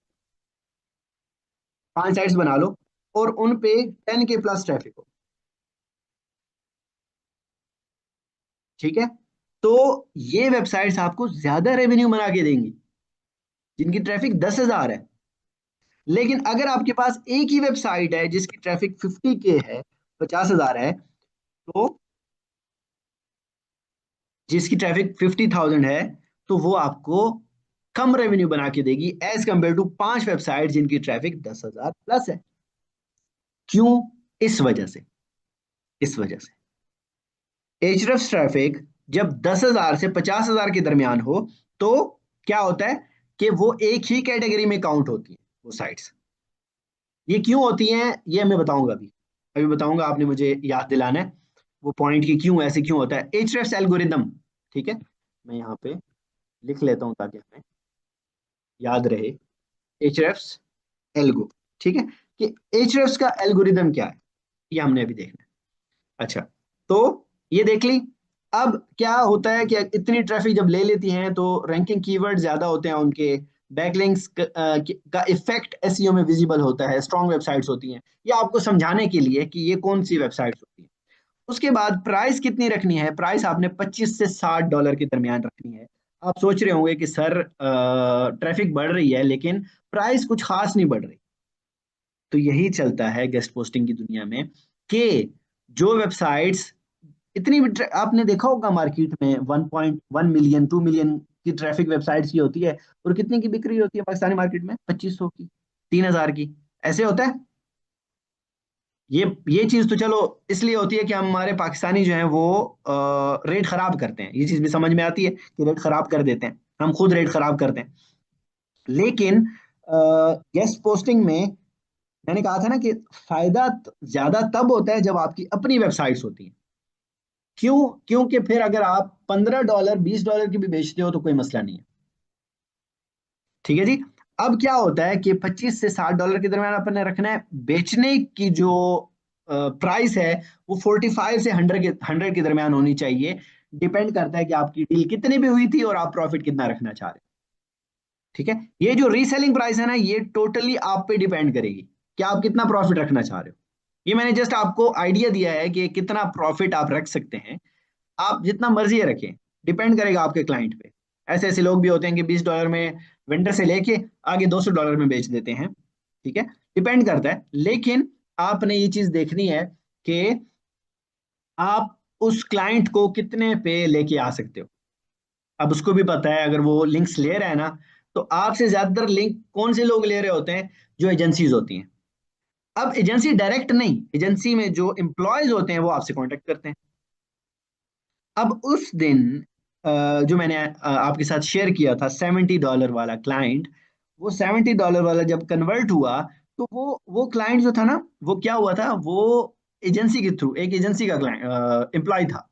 5 साइट्स बना लो, और उन पे 10 के प्लस ट्रैफिक हो, ठीक है। तो ये वेबसाइट्स आपको ज्यादा रेवेन्यू बना के देंगी जिनकी ट्रैफिक 10,000 है। लेकिन अगर आपके पास एक ही वेबसाइट है जिसकी ट्रैफिक 50 के है, 50,000 है, तो जिसकी ट्रैफिक 50,000 है, तो वो आपको कम रेवेन्यू बना के देगी एज कंपेयर टू 5 वेबसाइट जिनकी ट्रैफिक 10,000 प्लस है। क्यों? इस वजह से, इस वजह से एचरएफ ट्रैफिक जब 10,000 से 50,000 के दरमियान हो, तो क्या होता है कि वो एक ही कैटेगरी में काउंट होती है वो साइट्स। ये क्यों होती हैं ये मैं बताऊंगा, अभी अभी बताऊंगा, आपने मुझे याद दिलाना है वो पॉइंट की क्यों ऐसे क्यों होता है। एचरएफ एल्गोरिदम, ठीक है, मैं यहाँ पे लिख लेता हूँ ताकि हमें याद रहे। एचरएफ एल्गो, ठीक है, कि एचरएफ का एल्गोरिदम क्या है, ये हमने अभी देखना है। अच्छा, तो ये देख ली। अब क्या होता है कि इतनी ट्रैफिक जब ले लेती हैं तो रैंकिंग कीवर्ड ज्यादा होते हैं उनके, बैकलिंक्स का इफेक्ट एसईओ में विजिबल होता है, स्ट्रॉन्ग वेबसाइट्स होती हैं। ये आपको समझाने के लिए कि ये कौन सी वेबसाइट्स होती हैं। उसके बाद प्राइस कितनी रखनी है, प्राइस आपने 25 से 60 डॉलर के दरमियान रखनी है। आप सोच रहे होंगे कि सर ट्रैफिक बढ़ रही है लेकिन प्राइस कुछ खास नहीं बढ़ रही। तो यही चलता है गेस्ट पोस्टिंग की दुनिया में, कि जो वेबसाइट्स इतनी भी आपने देखा होगा मार्केट में 1.1 मिलियन 2 मिलियन की ट्रैफिक वेबसाइट्स की होती है, और कितने की बिक्री होती है पाकिस्तानी मार्केट में, 2500 की, 3,000 की, ऐसे होता है। ये चीज तो चलो इसलिए होती है कि हमारे पाकिस्तानी जो है वो रेट खराब करते हैं, ये चीज भी समझ में आती है कि रेट खराब कर देते हैं, हम खुद रेट खराब करते हैं। लेकिन गेस्ट पोस्टिंग में मैंने कहा था ना कि फायदा ज्यादा तब होता है जब आपकी अपनी वेबसाइट्स होती हैं। क्यों? क्योंकि फिर अगर आप $15 $20 की भी बेचते हो तो कोई मसला नहीं है, ठीक है जी। अब क्या होता है कि 25 से 60 डॉलर के दरमियान अपन ने रखना है। बेचने की जो प्राइस है वो 45 से 100 के दरमियान होनी चाहिए। डिपेंड करता है कि आपकी डील कितनी भी हुई थी और आप प्रॉफिट कितना रखना चाह रहे हैं, ठीक है। ये जो रीसेलिंग प्राइस है ना, ये टोटली आप पे डिपेंड करेगी कि आप कितना प्रॉफिट रखना चाह रहे हो। ये मैंने जस्ट आपको आइडिया दिया है कि कितना प्रॉफिट आप रख सकते हैं। आप जितना मर्जी रखें, डिपेंड करेगा आपके क्लाइंट पे। ऐसे ऐसे लोग भी होते हैं कि $20 में वेंडर से लेके आगे $200 में बेच देते हैं, ठीक है, डिपेंड करता है। लेकिन आपने ये चीज देखनी है कि आप उस क्लाइंट को कितने पे लेके आ सकते हो। अब उसको भी पता है अगर वो लिंक्स ले रहा है ना, तो आपसे ज्यादातर लिंक कौन से लोग ले रहे होते हैं, जो एजेंसीज होती हैं। अब एजेंसी डायरेक्ट नहीं, एजेंसी में जो एम्प्लॉयज होते हैं वो आपसे कांटेक्ट करते हैं। अब उस दिन जो मैंने आपके साथ शेयर किया था $70 वाला क्लाइंट, वो $70 वाला जब कन्वर्ट हुआ, तो वो क्लाइंट जो था ना, वो क्या हुआ था, वो एजेंसी के थ्रू, एक एजेंसी का क्लाइंट एम्प्लॉय था।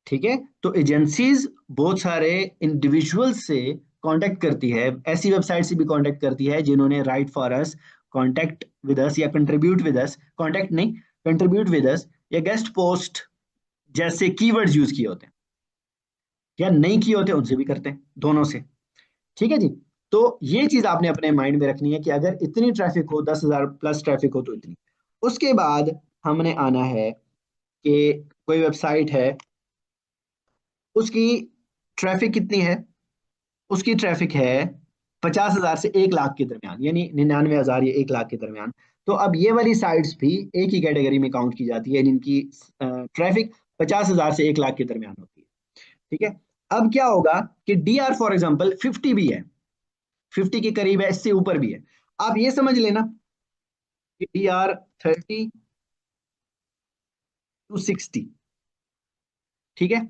ठीक है, तो एजेंसीज बहुत सारे इंडिविजुअल से कांटेक्ट करती है, ऐसी वेबसाइट से भी कांटेक्ट करती है जिन्होंने right for us, contact with us, या कंट्रीब्यूट विद अस, कांटेक्ट नहीं, कंट्रीब्यूट विद अस, या गेस्ट पोस्ट जैसे कीवर्ड्स यूज किए होते हैं, या नहीं किए होते उनसे भी करते हैं, दोनों से। ठीक है जी। तो ये चीज आपने अपने माइंड में रखनी है कि अगर इतनी ट्रैफिक हो, 10,000 प्लस ट्रैफिक हो तो इतनी। उसके बाद हमने आना है कि कोई वेबसाइट है, उसकी ट्रैफिक कितनी है, उसकी ट्रैफिक है 50,000 से 1 लाख के दरमियान, यानी 99,000 या 1 लाख के दरमियान। तो अब ये वाली साइट्स भी एक ही कैटेगरी में काउंट की जाती है, जिनकी ट्रैफिक 50,000 से 1 लाख के दरमियान होती है। ठीक है। अब क्या होगा कि डी आर फॉर एग्जाम्पल 50 भी है, 50 के करीब है, इससे ऊपर भी है। आप ये समझ लेना कि डी आर 30 to 60। ठीक है।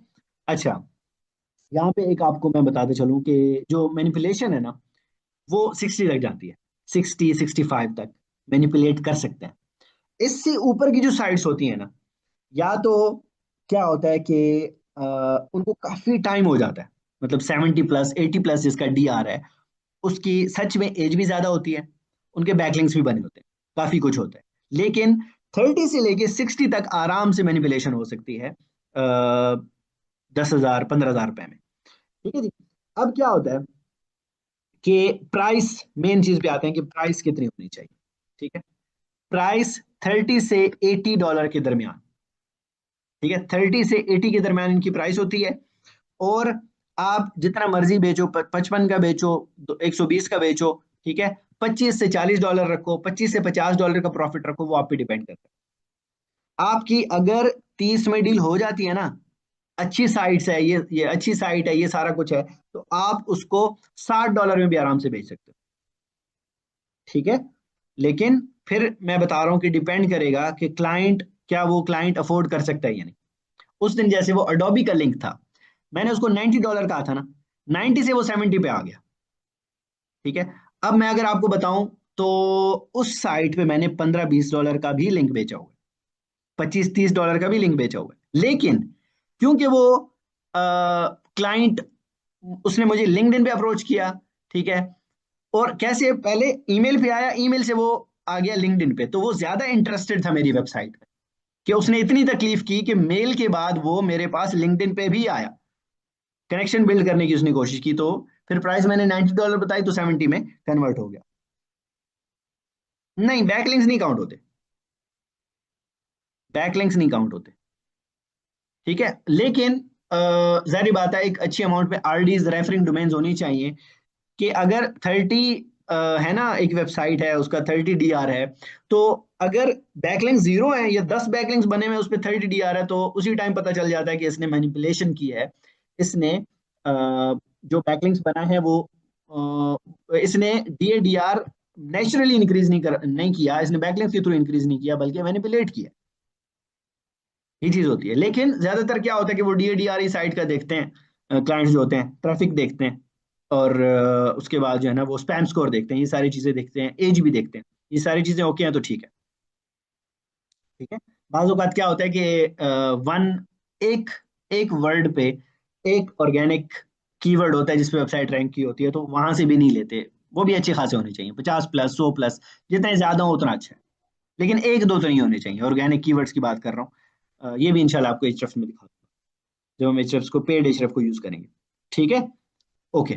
अच्छा, यहाँ पे एक आपको मैं बताते चलूं कि जो मैनिपुलेशन है ना, वो 60 तक जाती है, 60-65 तक मैनिपुलेट कर सकते हैं। इससे ऊपर की जो साइट्स होती है ना, या तो क्या होता है कि उनको काफी टाइम हो जाता है, मतलब 70 प्लस 80 प्लस जिसका डी आर है, उसकी सच में एज भी ज्यादा होती है, उनके बैकलिंक्स भी बने होते हैं, काफी कुछ होता है। लेकिन 30 से लेके 60 तक आराम से मैनिपुलेशन हो सकती है, 10,000 15,000 रुपए में। ठीक है जी। अब क्या होता है कि प्राइस, मेन चीज पे आते हैं कि प्राइस कितनी होनी चाहिए। ठीक है। प्राइस 30 से 80 डॉलर के दरमियान। ठीक है, 30 से 80 के दरमियान इनकी प्राइस होती है। और आप जितना मर्जी बेचो, 55 का बेचो, 120 का बेचो, ठीक है, 25 से 40 डॉलर रखो, 25 से 50 डॉलर का प्रॉफिट रखो, वो आप पे डिपेंड करता है। आपकी अगर 30 में डील हो जाती है ना, अच्छी साइट्स है, ये अच्छी साइट है, ये सारा कुछ है, तो आप उसको 60 डॉलर में भी आराम से बेच सकते हो। ठीक है। लेकिन फिर मैं बता रहा हूँ कि डिपेंड करेगा कि क्लाइंट, क्या वो क्लाइंट अफोर्ड कर सकता है या नहीं। उस दिन जैसे वो अडोबी का लिंक था, मैंने उसको 90 डॉलर कहा था ना, 90 से वो 70 पे आ गया। ठीक है। अब मैं अगर आपको बताऊं, तो उस साइट पे मैंने 15-20 डॉलर का भी लिंक बेचा हुआ है, 25-30 डॉलर का भी लिंक बेचा हुआ है। लेकिन क्योंकि वो क्लाइंट, उसने मुझे लिंक्डइन पे अप्रोच किया, ठीक है, और कैसे, पहले ईमेल पे आया, ईमेल से वो आ गया लिंक्डइन पे, तो वो ज्यादा इंटरेस्टेड था मेरी वेबसाइट पे, कि उसने इतनी तकलीफ की कि मेल के बाद वो मेरे पास लिंक्डइन पे भी आया, कनेक्शन बिल्ड करने की उसने कोशिश की। तो फिर प्राइस मैंने 90 डॉलर बताई, तो 70 में कन्वर्ट हो गया। नहीं, बैकलिंक्स नहीं काउंट होते, बैकलिंक्स नहीं काउंट होते। ठीक है। लेकिन जाहिर बात है, एक अच्छी अमाउंट में आरडीज, रेफरिंग डोमेन्स होनी चाहिए, कि अगर 30 है ना, एक वेबसाइट है उसका 30 डीआर है, तो अगर बैकलिंक जीरो है या 10 बैकलिंक्स बने हुए उस पर 30 डीआर है, तो उसी टाइम पता चल जाता है कि इसने मैनिपुलेशन की है। इसने जो बैकलिंक्स बना है वो, इसने डीआर नेचुरली इंक्रीज नहीं किया, इसने बैकलिंक्स के थ्रू इंक्रीज नहीं किया, बल्कि मैनिपुलेट किया। ये चीज होती है। लेकिन ज्यादातर क्या होता है कि वो डीएडीआर ही साइट का देखते हैं, क्लाइंट्स जो होते हैं, ट्रैफिक देखते हैं, और उसके बाद जो है ना वो स्पैम स्कोर देखते हैं, ये सारी चीजें देखते हैं, एज भी देखते हैं। ये सारी चीजें ओके हैं तो ठीक है। ठीक है। बाज़ औक़ात क्या होता है कि वन एक एक वर्ड पे एक ऑर्गेनिक कीवर्ड होता है जिस पे वेबसाइट रैंक की होती है, तो वहां से भी नहीं लेते। वो भी अच्छे खासे होने चाहिए, 50 प्लस 100 प्लस, जितने ज्यादा हो उतना अच्छा है। लेकिन एक दो तो नहीं होने चाहिए, ऑर्गेनिक कीवर्ड्स की बात कर रहा हूँ। ये भी इंशाल्लाह आपको एचएफ में दिखा दूंगा, जब हम एचएफ को, पेड एचएफ को यूज करेंगे। ठीक है। ओके।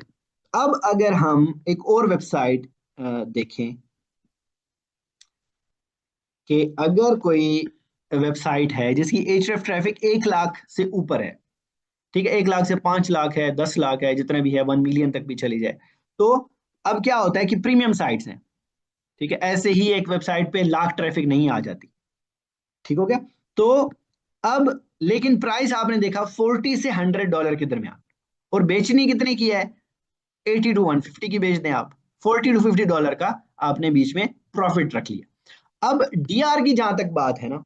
अब अगर हम एक और वेबसाइट देखें, कि अगर कोई वेबसाइट है जिसकी एचएफ ट्रैफिक 1 लाख से ऊपर है, ठीक है, 1 लाख से 5 लाख है, 10 लाख है, जितना भी है, 1 मिलियन तक भी चली जाए, तो अब क्या होता है कि प्रीमियम साइट्स हैं। ठीक है, ऐसे ही एक वेबसाइट पे लाख ट्रैफिक नहीं आ जाती। ठीक हो गया। तो अब, लेकिन प्राइस आपने देखा 40 से 100 डॉलर के दरमियान, और बेचनी कितने की है, 80 to 150 की बेच दें आप, 40 to 50 डॉलर का आपने बीच में प्रॉफिट रख लिया। अब डीआर की जहां तक बात है ना,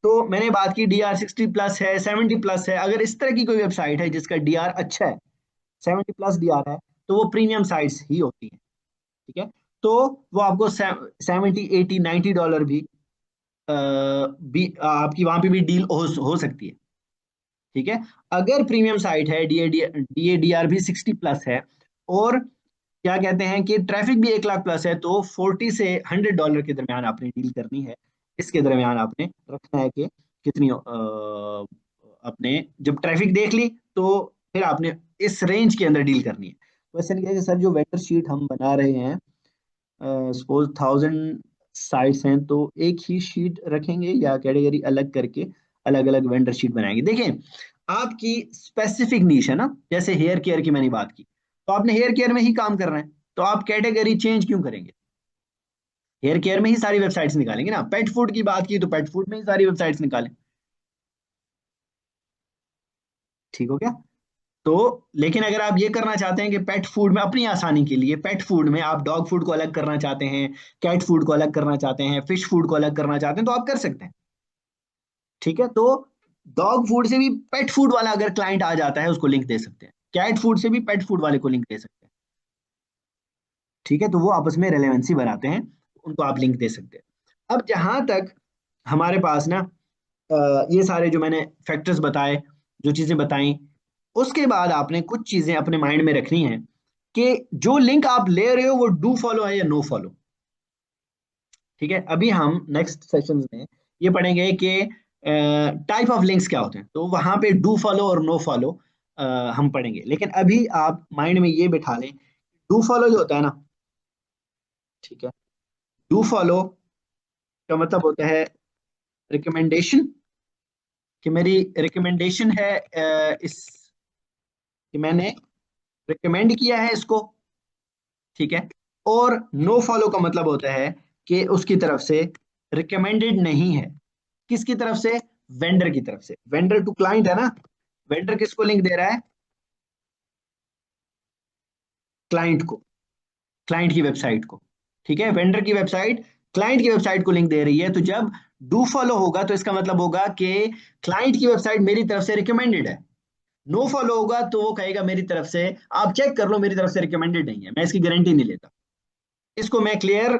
तो मैंने बात की डीआर 60 प्लस है, 70 प्लस है। अगर इस तरह की कोई वेबसाइट है जिसका डीआर अच्छा है, 70 प्लस डीआर है, तो वो प्रीमियम साइट्स ही होती है। ठीक है। तो वो आपको 70 80 90 डॉलर भी आपकी वहां पे भी डील हो सकती है। ठीक है। अगर प्रीमियम साइट है, DADR भी 60 प्लस है, और क्या कहते हैं कि ट्रैफिक भी 1 लाख प्लस है, तो 40 से 100 डॉलर के दरमियान आपने डील करनी है। इसके दरमियान आपने रखना है कि कितनी आपने जब ट्रैफिक देख ली तो फिर आपने इस रेंज के अंदर डील करनी है। क्वेश्चन क्या है कि सर जो वेक्टर शीट हम बना रहे हैं, सपोज 1000 साइट्स हैं, तो एक ही शीट रखेंगे या कैटेगरी अलग करके अलग अलग वेंडर शीट बनाएंगे? देखें, आपकी स्पेसिफिक नीश है ना, जैसे हेयर केयर की मैंने बात की, तो आपने हेयर केयर में ही काम करना है, तो आप कैटेगरी चेंज क्यों करेंगे? हेयर केयर में ही सारी वेबसाइट्स निकालेंगे ना। पेट फूड की बात की तो पेट फूड में ही सारी वेबसाइट्स निकालें। ठीक हो क्या? तो लेकिन अगर आप ये करना चाहते हैं कि पेट फूड में अपनी आसानी के लिए पेट फूड में आप डॉग फूड को अलग करना चाहते हैं, कैट फूड को अलग करना चाहते हैं, फिश फूड को अलग करना चाहते हैं, तो आप कर सकते हैं। ठीक है। तो डॉग फूड से भी पेट फूड वाला अगर क्लाइंट आ जाता है उसको लिंक दे सकते हैं, कैट फूड से भी पेट फूड वाले को लिंक दे सकते हैं। ठीक है। तो वो आपस में रेलेवेंसी बनाते हैं, उनको आप लिंक दे सकते हैं। अब जहां तक हमारे पास ना ये सारे जो मैंने फैक्टर्स बताए, जो चीजें बताई, उसके बाद आपने कुछ चीजें अपने माइंड में रखनी है कि जो लिंक आप ले रहे हो वो डू फॉलो है या नो फॉलो। ठीक है। अभी हम नेक्स्ट सेशन में ये पढ़ेंगे कि टाइप ऑफ लिंक्स क्या होते हैं, तो वहां पे डू फॉलो और नो फॉलो हम पढ़ेंगे। लेकिन अभी आप माइंड में ये बिठा लें, डू फॉलो जो होता है ना, ठीक है, डू फॉलो का मतलब होता है रिकमेंडेशन, कि मेरी रिकमेंडेशन है इस कि मैंने रिकमेंड किया है इसको। ठीक है। और नो फॉलो का मतलब होता है कि उसकी तरफ से रिकमेंडेड नहीं है। किसकी तरफ से? वेंडर की तरफ से। वेंडर टू क्लाइंट है ना, वेंडर किसको लिंक दे रहा है? क्लाइंट को, क्लाइंट की वेबसाइट को। ठीक है। वेंडर की वेबसाइट क्लाइंट की वेबसाइट को लिंक दे रही है, तो जब डू फॉलो होगा तो इसका मतलब होगा कि क्लाइंट की वेबसाइट मेरी तरफ से रिकमेंडेड है। नो फॉलो होगा तो वो कहेगा मेरी तरफ से आप चेक कर लो, मेरी तरफ से रिकमेंडेड नहीं है, मैं इसकी गारंटी नहीं लेता। इसको मैं क्लियर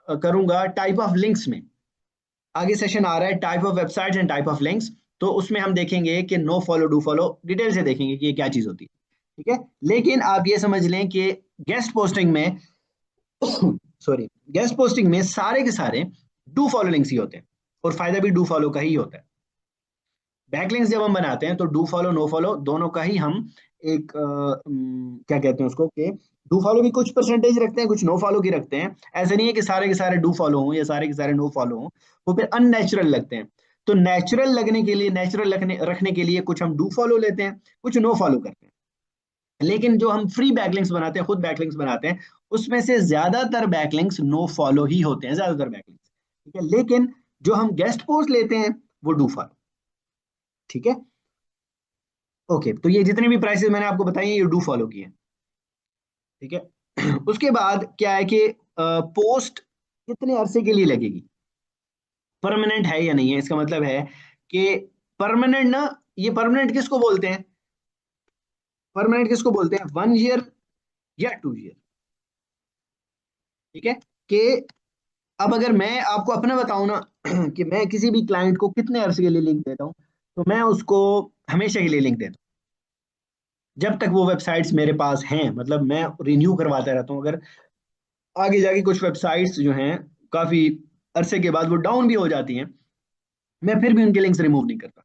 करूंगा टाइप ऑफ लिंक्स में। आगे सेशन आ रहा है type of websites and type of links, तो उसमें हम देखेंगे कि no follow do follow detail से देखेंगे कि ये क्या चीज होती है। ठीक है। लेकिन आप ये समझ लें कि गेस्ट पोस्टिंग में सॉरी, गेस्ट पोस्टिंग में सारे के सारे डू फॉलो लिंक्स ही होते हैं, और फायदा भी डू फॉलो का ही होता है। बैकलिंक्स जब हम बनाते हैं तो डू फॉलो नो फॉलो दोनों का ही हम एक क्या कहते हैं उसको, कि डू फॉलो की कुछ परसेंटेज रखते हैं, कुछ नो फॉलो की रखते हैं। ऐसे नहीं है कि सारे के सारे डू फॉलो हों या सारे के सारे नो फॉलो हों, वो फिर अननेचुरल लगते हैं। तो नेचुरल लगने के लिए, नेचुरल रखने रखने के लिए कुछ हम डू फॉलो लेते हैं, कुछ नो फॉलो करते हैं। लेकिन जो हम फ्री बैकलिंक्स बनाते हैं, खुद बैकलिंक्स बनाते हैं, उसमें से ज्यादातर बैकलिंक्स नो फॉलो ही होते हैं, ज्यादातर बैकलिंक्स। ठीक है। लेकिन जो हम गेस्ट पोस्ट लेते हैं वो डू फॉलो। ठीक है। ओके, तो ये जितने भी प्राइसेस मैंने आपको बताई हैं ये डू फॉलो की है। ठीक है। उसके बाद क्या है कि पोस्ट कितने अरसे के लिए लगेगी, परमानेंट है या नहीं है, इसका मतलब है कि परमानेंट ना, ये परमानेंट किसको बोलते हैं? परमानेंट किसको बोलते हैं? 1 ईयर या 2 ईयर। ठीक है। कि अब अगर मैं आपको अपना बताऊं ना कि मैं किसी भी क्लाइंट को कितने अरसे के लिए लिंक देता हूं, तो मैं उसको हमेशा के लिए लिंक देता हूं जब तक वो वेबसाइट्स मेरे पास हैं, मतलब मैं रिन्यू करवाता रहता हूं। अगर आगे जाके कुछ वेबसाइट्स जो हैं काफी अरसे के बाद वो डाउन भी हो जाती हैं, मैं फिर भी उनके लिंक्स रिमूव नहीं करता।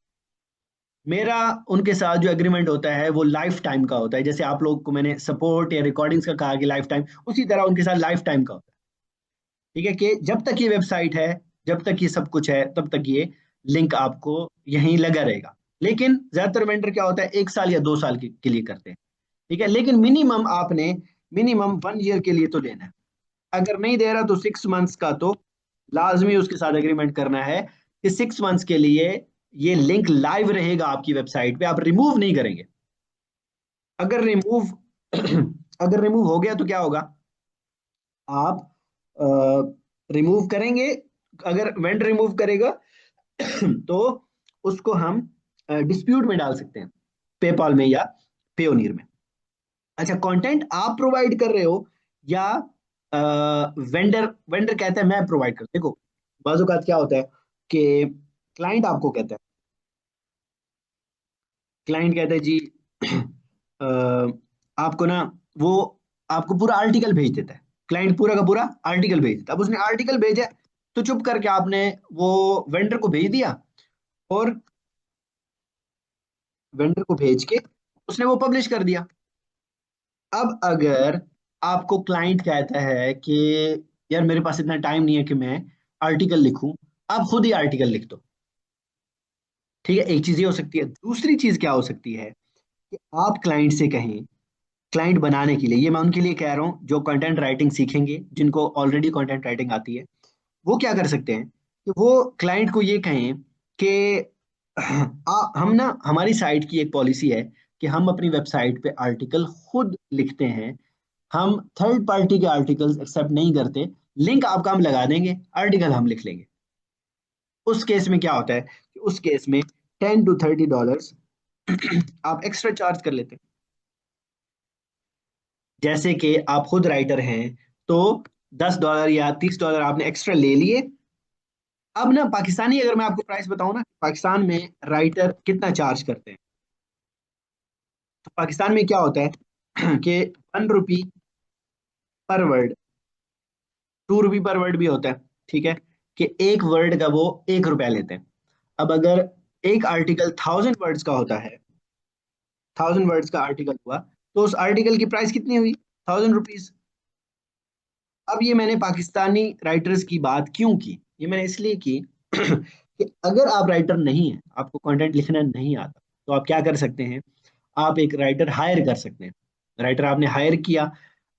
मेरा उनके साथ जो एग्रीमेंट होता है वो लाइफ टाइम का होता है। जैसे आप लोग को मैंने सपोर्ट या रिकॉर्डिंग्स का कहा कि लाइफ टाइम, उसी तरह उनके साथ लाइफ टाइम का होता है। ठीक है। कि जब तक ये वेबसाइट है, जब तक ये सब कुछ है, तब तक ये लिंक आपको यहीं लगा रहेगा। लेकिन ज्यादातर वेंडर क्या होता है, 1 साल या 2 साल के लिए करते हैं। ठीक है। लेकिन मिनिमम आपने मिनिमम 1 ईयर के लिए तो लेना है। अगर नहीं दे रहा तो 6 मंथ्स का तो लाजमी उसके साथ एग्रीमेंट करना है कि 6 मंथ्स के लिए ये लिंक लाइव रहेगा आपकी वेबसाइट पे, आप रिमूव नहीं करेंगे। अगर रिमूव अगर रिमूव हो गया तो क्या होगा? आप रिमूव करेंगे, अगर वेंडर रिमूव करेगा तो उसको हम डिस्प्यूट में डाल सकते हैं, पेपाल में या पेयोनियर में। अच्छा, कंटेंट आप प्रोवाइड कर रहे हो या वेंडर वेंडर कहता है मैं प्रोवाइड कर, देखो बाजू का क्या होता है कि क्लाइंट आपको कहता है, क्लाइंट कहता है जी अ, आपको ना, वो आपको पूरा आर्टिकल भेज देता है, क्लाइंट पूरा का पूरा आर्टिकल भेज देता है। अब उसने आर्टिकल भेजा है, तो चुप करके आपने वो वेंडर को भेज दिया, और वेंडर को भेज के उसने वो पब्लिश कर दिया। अब अगर आपको क्लाइंट कहता है कि यार मेरे पास इतना टाइम नहीं है कि मैं आर्टिकल लिखूं, आप खुद ही आर्टिकल लिख दो। ठीक है, एक चीज ये हो सकती है। दूसरी चीज क्या हो सकती है कि आप क्लाइंट से कहें, क्लाइंट बनाने के लिए, ये मैं उनके लिए कह रहा हूँ जो कंटेंट राइटिंग सीखेंगे, जिनको ऑलरेडी कंटेंट राइटिंग आती है, वो क्या कर सकते हैं कि वो क्लाइंट को ये कहें कि हम ना, हमारी साइट की एक पॉलिसी है कि हम अपनी वेबसाइट पे आर्टिकल खुद लिखते हैं, हम थर्ड पार्टी के आर्टिकल्स एक्सेप्ट नहीं करते, लिंक आपका हम लगा देंगे, आर्टिकल हम लिख लेंगे। उस केस में क्या होता है कि उस केस में $10 to $30 आप एक्स्ट्रा चार्ज कर लेते हैं। जैसे कि आप खुद राइटर हैं, तो $10 या $30 आपने एक्स्ट्रा ले लिए। अब ना पाकिस्तानी, अगर मैं आपको प्राइस बताऊं ना, पाकिस्तान में राइटर कितना चार्ज करते हैं, तो पाकिस्तान में क्या होता है कि ₹1 पर वर्ड, ₹2 पर वर्ड भी होता है। ठीक है, कि एक वर्ड का वो ₹1 लेते हैं। अब अगर एक आर्टिकल 1000 वर्ड्स का होता है, 1000 वर्ड्स का आर्टिकल हुआ, तो उस आर्टिकल की प्राइस कितनी हुई? ₹1000। अब ये मैंने पाकिस्तानी राइटर्स की बात क्यों की, ये मैंने इसलिए की कि अगर आप राइटर नहीं है, आपको कंटेंट लिखना नहीं आता, तो आप क्या कर सकते हैं, आप एक राइटर हायर कर सकते हैं। राइटर आपने हायर किया,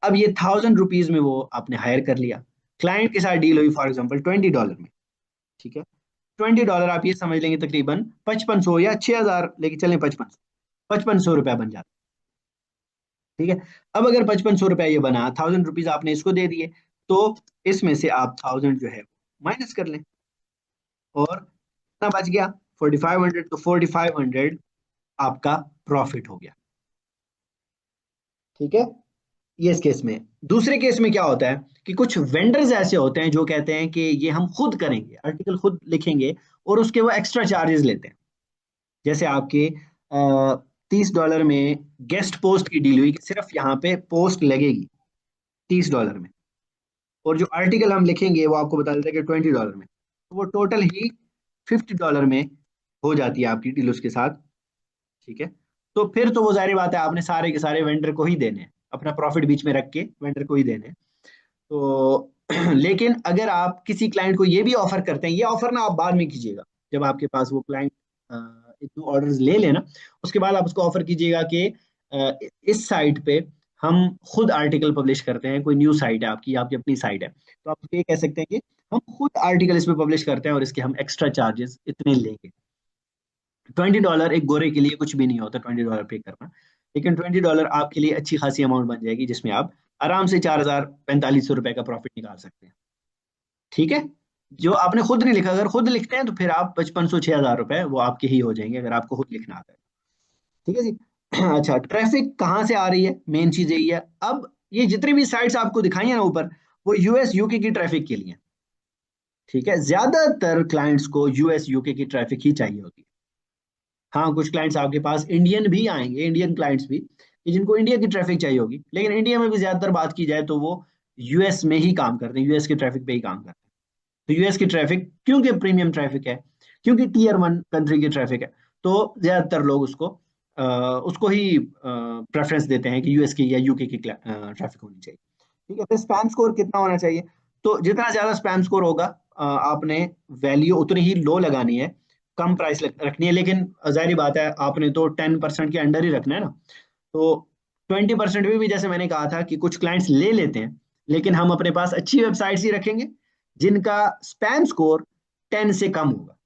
अब ये $1000 में वो आपने हायर कर लिया, क्लाइंट के साथ डील हुई फॉर एग्जाम्पल $20 में। ठीक है, $20 आप ये समझ लेंगे तकरीबन 5500 या 6000 लेके चलें, 5500 रुपया बन जाता है। ठीक है, अब अगर 5500 रुपया ये बना, $1000 आपने इसको दे दिए, तो इसमें से आप 1000 जो है माइनस कर लें, और कितना बच गया? 4500। तो 4500 आपका प्रॉफिट हो गया। ठीक है, ये इस केस में। दूसरे केस में क्या होता है कि कुछ वेंडर्स ऐसे होते हैं जो कहते हैं कि ये हम खुद करेंगे, आर्टिकल खुद लिखेंगे, और उसके वो एक्स्ट्रा चार्जेस लेते हैं। जैसे आपके $30 में गेस्ट पोस्ट की डील हुई कि सिर्फ यहाँ पे पोस्ट लगेगी $30 में, और जो आर्टिकल हम लिखेंगे वो आपको बता देता है कि $20 में, तो वो टोटल ही $50 में हो जाती है आपकी डील उसके साथ। ठीक है, तो फिर तो वो जाहिर बात है आपने सारे के सारे वेंडर को ही देने हैं, अपना प्रॉफिट बीच में रख के वेंडर को ही देने हैं। तो लेकिन अगर आप किसी क्लाइंट को ये भी ऑफर करते हैं, ये ऑफर ना आप बाद में कीजिएगा, जब आपके पास वो क्लाइंट एक दो ऑर्डर्स ले लेना, उसके बाद आप उसको ऑफर कीजिएगा कि इस साइट पे हम खुद आर्टिकल पब्लिश करते हैं, कोई न्यूज साइट है आपकी, आपकी अपनी साइट है, तो आप उसको ये कह सकते हैं कि हम खुद आर्टिकल इस पे पब्लिश करते हैं और इसके हम एक्स्ट्रा चार्जेस इतने लेंगे। $20 एक गोरे के लिए कुछ भी नहीं होता, $20 पे करना, लेकिन $20 आपके लिए अच्छी खासी अमाउंट बन जाएगी, जिसमें आप आराम से 4500 रुपए का प्रॉफिट निकाल सकते हैं। ठीक है, जो आपने खुद नहीं लिखा, अगर खुद लिखते हैं तो फिर आप 5500 6000 रुपए वो आपके ही हो जाएंगे, अगर आपको खुद लिखना आता है। ठीक है जी। अच्छा, ट्रैफिक कहाँ से आ रही है, मेन चीज यही है। अब ये जितनी भी साइट्स आपको दिखाई है ना ऊपर, वो यूएस यूके की ट्रैफिक के लिए। ठीक है, ज्यादातर क्लाइंट्स को यूएस यूके की ट्रैफिक ही चाहिए होती है। हाँ, कुछ क्लाइंट्स आपके पास इंडियन भी आएंगे, इंडियन क्लाइंट्स भी, कि जिनको इंडिया की ट्रैफिक चाहिए होगी, लेकिन इंडिया में भी ज्यादातर बात की जाए तो वो यूएस में ही काम करते हैं, यूएस की ट्रैफिक पे ही काम करते हैं। तो यूएस की ट्रैफिक क्योंकि प्रीमियम ट्रैफिक है, क्योंकि टीयर 1 कंट्री की ट्रैफिक है, तो ज्यादातर लोग उसको ही प्रेफरेंस देते हैं कि यूएस की या यूके की ट्रैफिक होनी चाहिए। ठीक है, फिर स्पैम स्कोर कितना होना चाहिए? तो जितना ज्यादा स्पैम स्कोर होगा, आपने वैल्यू उतनी ही लो लगानी है, कम प्राइस रखनी है, लेकिन जाहिर बात है आपने तो 10% के अंडर ही रखना है ना। तो 20% में भी जैसे मैंने कहा था कि कुछ क्लाइंट्स ले लेते हैं, लेकिन हम अपने पास अच्छी वेबसाइट्स ही रखेंगे जिनका स्पैम स्कोर 10 से कम होगा।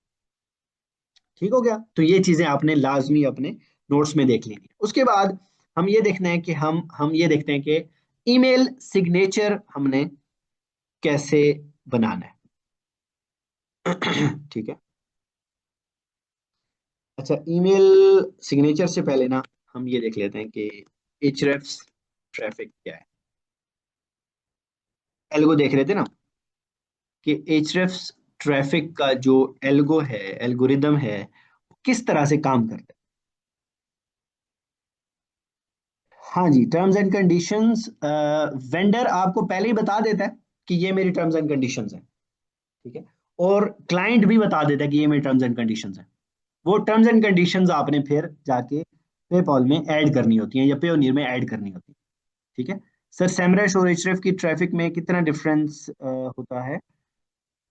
ठीक हो गया, तो ये चीजें आपने लाजमी अपने नोट्स में देख लेनी। उसके बाद हम ये देखना है कि हम ये देखते हैं कि ईमेल सिग्नेचर हमने कैसे बनाना है। ठीक है, अच्छा, ईमेल सिग्नेचर से पहले ना हम ये देख लेते हैं कि एचरेफ्स ट्रैफिक क्या है। एल्गो देख रहे थे ना कि एचरेफ ट्रैफिक का जो एल्गो है, एल्गोरिदम है, किस तरह से काम करता है। हाँ जी, टर्म्स एंड कंडीशंस वेंडर आपको पहले ही बता देता है कि ये मेरी टर्म्स एंड कंडीशंस हैं, ठीक है। और क्लाइंट भी बता देता है कि ये मेरी टर्म्स एंड कंडीशंस हैं। वो टर्म्स एंड कंडीशंस आपने फिर जाके पेपॉल में ऐड करनी होती हैं या पेयोनियर में ऐड करनी होती है, ठीक है। सर सैमरश और एचरेफ की ट्रैफिक में कितना डिफरेंस होता है?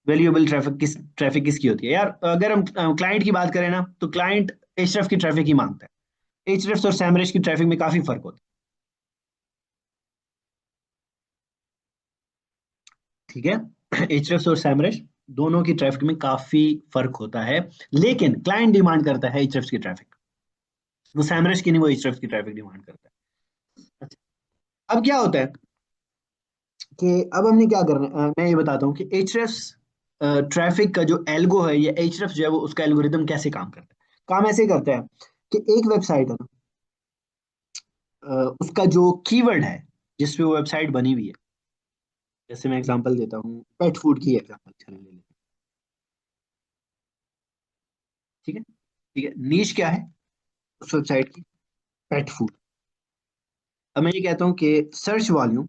वैल्यूएबल ट्रैफिक किसकी होती है यार? अगर हम क्लाइंट की बात करें ना, तो क्लाइंट एचरेफ की ट्रैफिक ही मांगता है। एचरेफ और सैमरश की ट्रैफिक में काफी फर्क होता है, ठीक है। एचरेफ और सैमरश दोनों की ट्रैफिक में काफी फर्क होता है, लेकिन क्लाइंट डिमांड करता है एचरेफ की ट्रैफिक। वो सैमरश की नहीं, वो एचरेफ की ट्रैफिक डिमांड करता है। अच्छा, अब क्या होता है कि अब हमने क्या करना है, मैं ये बताता हूँ कि एचरेफ ट्रैफिक का जो एल्गो है, ये एचरेफ जो है वो उसका एल्गोरिदम कैसे काम करता है। काम ऐसे ही करता है कि एक वेबसाइट है ना, उसका जो कीवर्ड है जिस पे वो वेबसाइट बनी हुई है, जैसे मैं एग्जांपल देता हूँ, पेट फूड की एग्जांपल चलो ले लेते हैं, ठीक है। ठीक है, नीश क्या है उस वेबसाइट की? Pet food. अब मैं ये कहता हूँ कि सर्च वॉल्यूम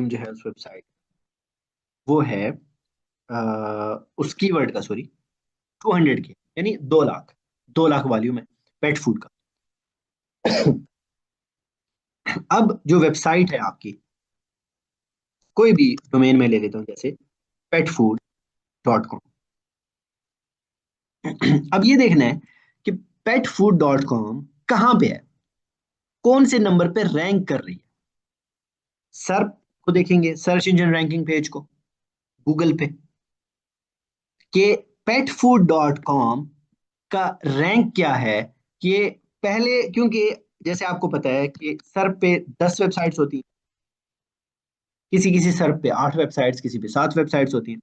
जो है उस वेबसाइट, वो है उस कीवर्ड का, सॉरी, 200 के, यानी 2 लाख, 2 लाख वॉल्यूम है पेट फूड का। अब जो वेबसाइट है आपकी, कोई भी डोमेन में ले लेता हूँ, जैसे petfood.com। अब ये देखना है कि petfood.com कहाँ पे है, कौन से नंबर पे रैंक कर रही है। सर्च को देखेंगे, सर्च इंजन रैंकिंग पेज को, गूगल पे, कि petfood.com का रैंक क्या है। कि पहले, क्योंकि जैसे आपको पता है कि सर्च पे 10 वेबसाइट्स होती हैं, किसी किसी सर्फ पे 8 वेबसाइट्स, किसी पे 7 वेबसाइट्स होती हैं,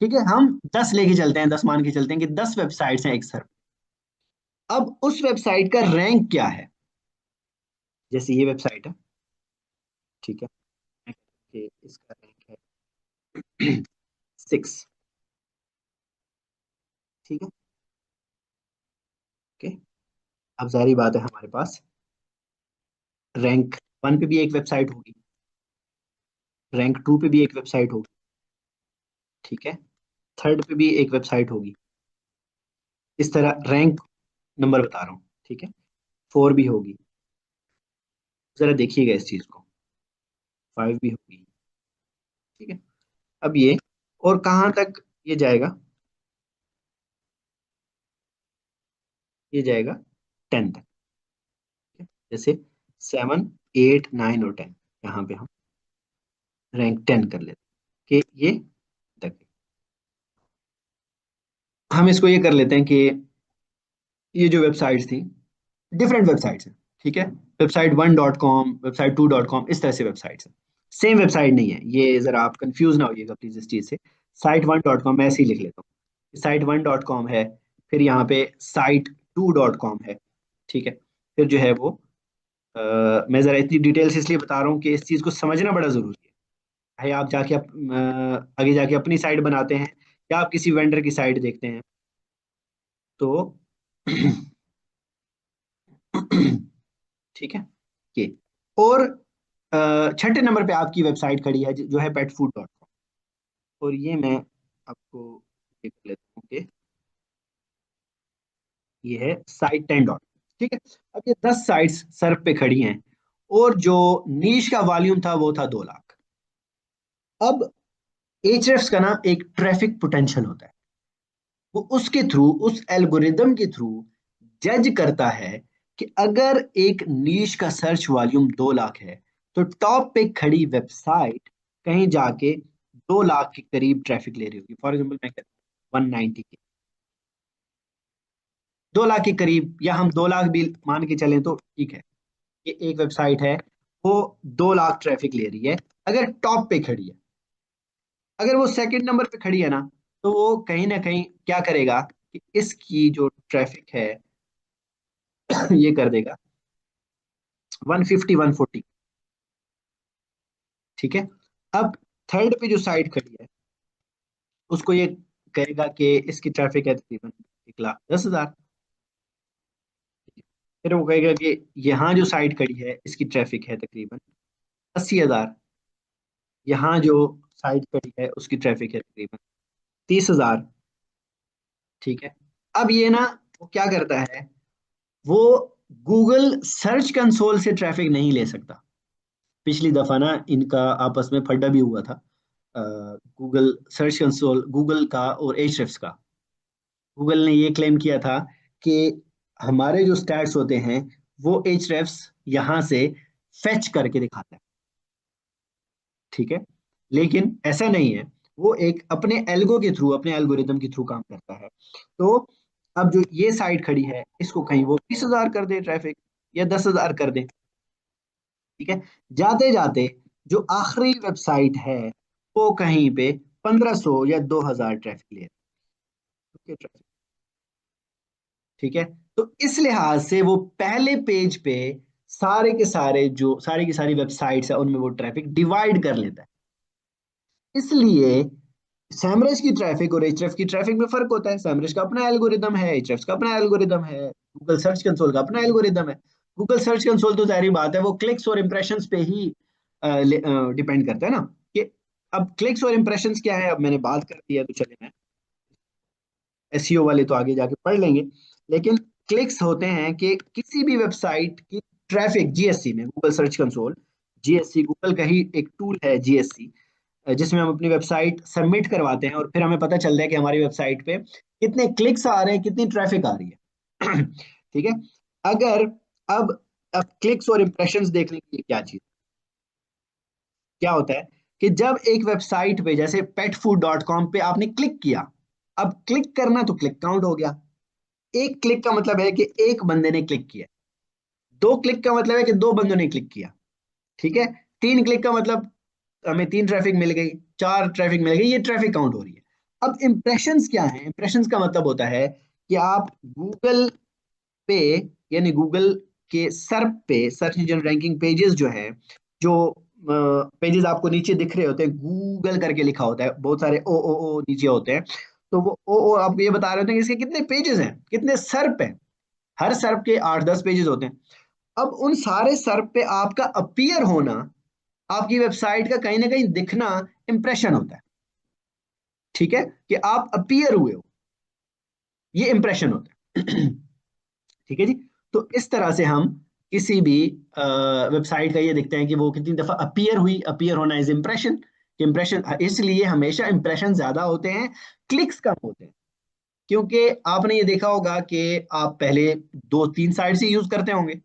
ठीक है। हम 10 लेके चलते हैं, 10 मान के चलते हैं कि 10 वेबसाइट्स हैं एक सर्फ। अब उस वेबसाइट का रैंक क्या है? जैसे ये वेबसाइट है, ठीक है, कि इसका रैंक है 6, ठीक है, ओके। अब जारी बात है, हमारे पास रैंक 1 पे भी एक वेबसाइट होगी, रैंक 2 पे भी एक वेबसाइट होगी, ठीक है, थर्ड पे भी एक वेबसाइट होगी। इस तरह रैंक नंबर बता रहा हूँ, ठीक है, 4 भी होगी, जरा देखिएगा इस चीज को, 5 भी होगी, ठीक है। अब ये, और कहाँ तक ये जाएगा? ये जाएगा 10 तक, ठीक है? जैसे 7, 8, 9 और 10, यहाँ पे हम रैंक 10 कर लेते हैं कि ये तक। हम इसको ये कर लेते हैं कि ये जो वेबसाइट्स थी, डिफरेंट वेबसाइट्स हैं, ठीक है। वेबसाइट 1.com, वेबसाइट 2.com, इस तरह से वेबसाइट्स हैं, सेम वेबसाइट नहीं है। ये जरा आप कंफ्यूज ना होइएगा प्लीज इस चीज से। Site1.com मैं ऐसे ही लिख लेता हूँ, Site1.com है, फिर यहाँ पे Site2.com है, ठीक है। फिर जो है वो मैं जरा इतनी डिटेल्स इसलिए बता रहा हूँ कि इस चीज को समझना बड़ा जरूरी है। चाहे आप जाके आगे जाके अपनी साइट बनाते हैं, या आप किसी वेंडर की साइट देखते हैं, तो ठीक है, ये। और छठे नंबर पे आपकी वेबसाइट खड़ी है जो है petfood.com। और ये मैं आपको देख लेता हूँ कि ये है Site10, ठीक है। अब ये 10 साइट्स सर्फ पे खड़ी हैं, और जो नीश का वॉल्यूम था वो था 2 लाख। अब एचएफ्स का ना एक ट्रैफिक पोटेंशियल होता है, वो उसके थ्रू, उस एल्गोरिदम के थ्रू जज करता है कि अगर एक नीश का सर्च वॉल्यूम 2 लाख है, तो टॉप पे खड़ी वेबसाइट कहीं जाके 2 लाख के करीब ट्रैफिक ले रही होगी। फॉर एग्जाम्पल मैं कहता हूँ 190 के, 2 लाख के करीब, या हम 2 लाख भी मान के चलें तो ठीक है। ये एक वेबसाइट है, वो 2 लाख ट्रैफिक ले रही है अगर टॉप पे खड़ी है। अगर वो सेकंड नंबर पे खड़ी है ना, तो वो कहीं ना कहीं क्या करेगा कि इसकी जो ट्रैफिक है ये कर देगा 150, 140, ठीक है। अब थर्ड पे जो साइट खड़ी है उसको ये कहेगा कि इसकी ट्रैफिक है तकरीबन 1,10,000। फिर वो कहेगा कि यहाँ जो साइट खड़ी है इसकी ट्रैफिक है तकरीबन 80,000। यहाँ जो साइट खड़ी है उसकी ट्रैफिक है तकरीबन 30,000। ठीक है। अब ये ना वो क्या करता है, वो गूगल सर्च कंसोल से ट्रैफिक नहीं ले सकता। पिछली दफा ना इनका आपस में फड्डा भी हुआ था, गूगल सर्च कंसोल, गूगल का और एhrefs का। गूगल ने ये क्लेम किया था कि हमारे जो स्टैट्स होते हैं वो एhrefs यहाँ से फेच करके दिखाता है। ठीक है। लेकिन ऐसा नहीं है, वो एक अपने एल्गो के थ्रू, अपने एल्गोरिदम के थ्रू काम करता है। तो अब जो ये साइट खड़ी है इसको कहीं वो 20,000 कर दे ट्रैफिक, या 10,000 कर दे। ठीक है। जाते जाते जो आखिरी वेबसाइट है वो कहीं पे 1,500 या 2,000 ट्रैफिक ले ट्रैफिक। ठीक है। तो इस लिहाज से वो पहले पेज पे सारे के सारे जो सारी की सारी वेबसाइट्स है उनमें वो ट्रैफिक डिवाइड कर लेता है। इसलिए सैमरज की ट्रैफिक और एचरेफ की ट्रैफिक में फर्क होता है। सैमरज का अपना एल्गोरिदम है, एचरेफ का अपना एल्गोरिदम है, गूगल सर्च कंसोल का अपना एल्गोरिदम है। गूगल सर्च कंसोल तो जाहिर बात है वो क्लिक्स और इंप्रेशंस पे ही डिपेंड करता है ना, कि अब क्लिक्स और इंप्रेशंस क्या है, अब मैंने बात कर दी है तो चले, मैं एसईओ वाले तो आगे जाके पढ़ लेंगे। लेकिन क्लिक्स होते हैं कि किसी भी वेबसाइट की ट्रैफिक जीएससी में, Google search console, GSC Google का ही एक टूल है जीएससी, जिसमें हम अपनी वेबसाइट सबमिट करवाते हैं और फिर हमें पता चलता है कि हमारी वेबसाइट पे कितने क्लिक्स आ रहे हैं, कितनी ट्रैफिक आ रही है। ठीक है। अगर अब अब क्लिक्स और इंप्रेशंस देखने की क्या चीज, क्या होता है कि जब एक वेबसाइट पे जैसे petfood.com पे आपने क्लिक किया, अब क्लिक करना तो क्लिक काउंट हो गया। एक क्लिक का मतलब है कि एक बंदे ने क्लिक किया, दो क्लिक का मतलब है कि दो बंदों ने क्लिक किया। ठीक है। तीन क्लिक का मतलब हमें तीन ट्रैफिक मिल गई, चार ट्रैफिक मिल गई, ये ट्रैफिक काउंट हो रही है। अब इंप्रेशंस क्या है, इंप्रेशंस का मतलब होता है कि आप गूगल पे, यानी गूगल के सर्प पे, सर्च इंजन रैंकिंग पेजेस जो है, जो पेजेस आपको नीचे दिख रहे होते हैं, गूगल करके लिखा होता है, बहुत सारे ओ नीचे होते हैं। तो वो ओ आप ये बता रहे होते हैं कि इसके कितने पेजेस हैं, कितने सर्प हैं। हर सर्प के 8-10 पेजेस होते हैं। अब उन सारे सर्प पे आपका अपीयर होना, आपकी वेबसाइट का कहीं ना कहीं दिखना, इंप्रेशन होता है। ठीक है, कि आप अपीयर हुए हो, ये इंप्रेशन होता है। ठीक है जी। तो इस तरह से हम किसी भी वेबसाइट का ये देखते हैं कि वो कितनी दफा अपीयर हुई। अपीयर होना इज इंप्रेशन। इंप्रेशन, इसलिए हमेशा इंप्रेशन ज्यादा होते हैं, क्लिक्स कम होते हैं। क्योंकि आपने ये देखा होगा कि आप पहले 2-3 साइट से यूज करते होंगे,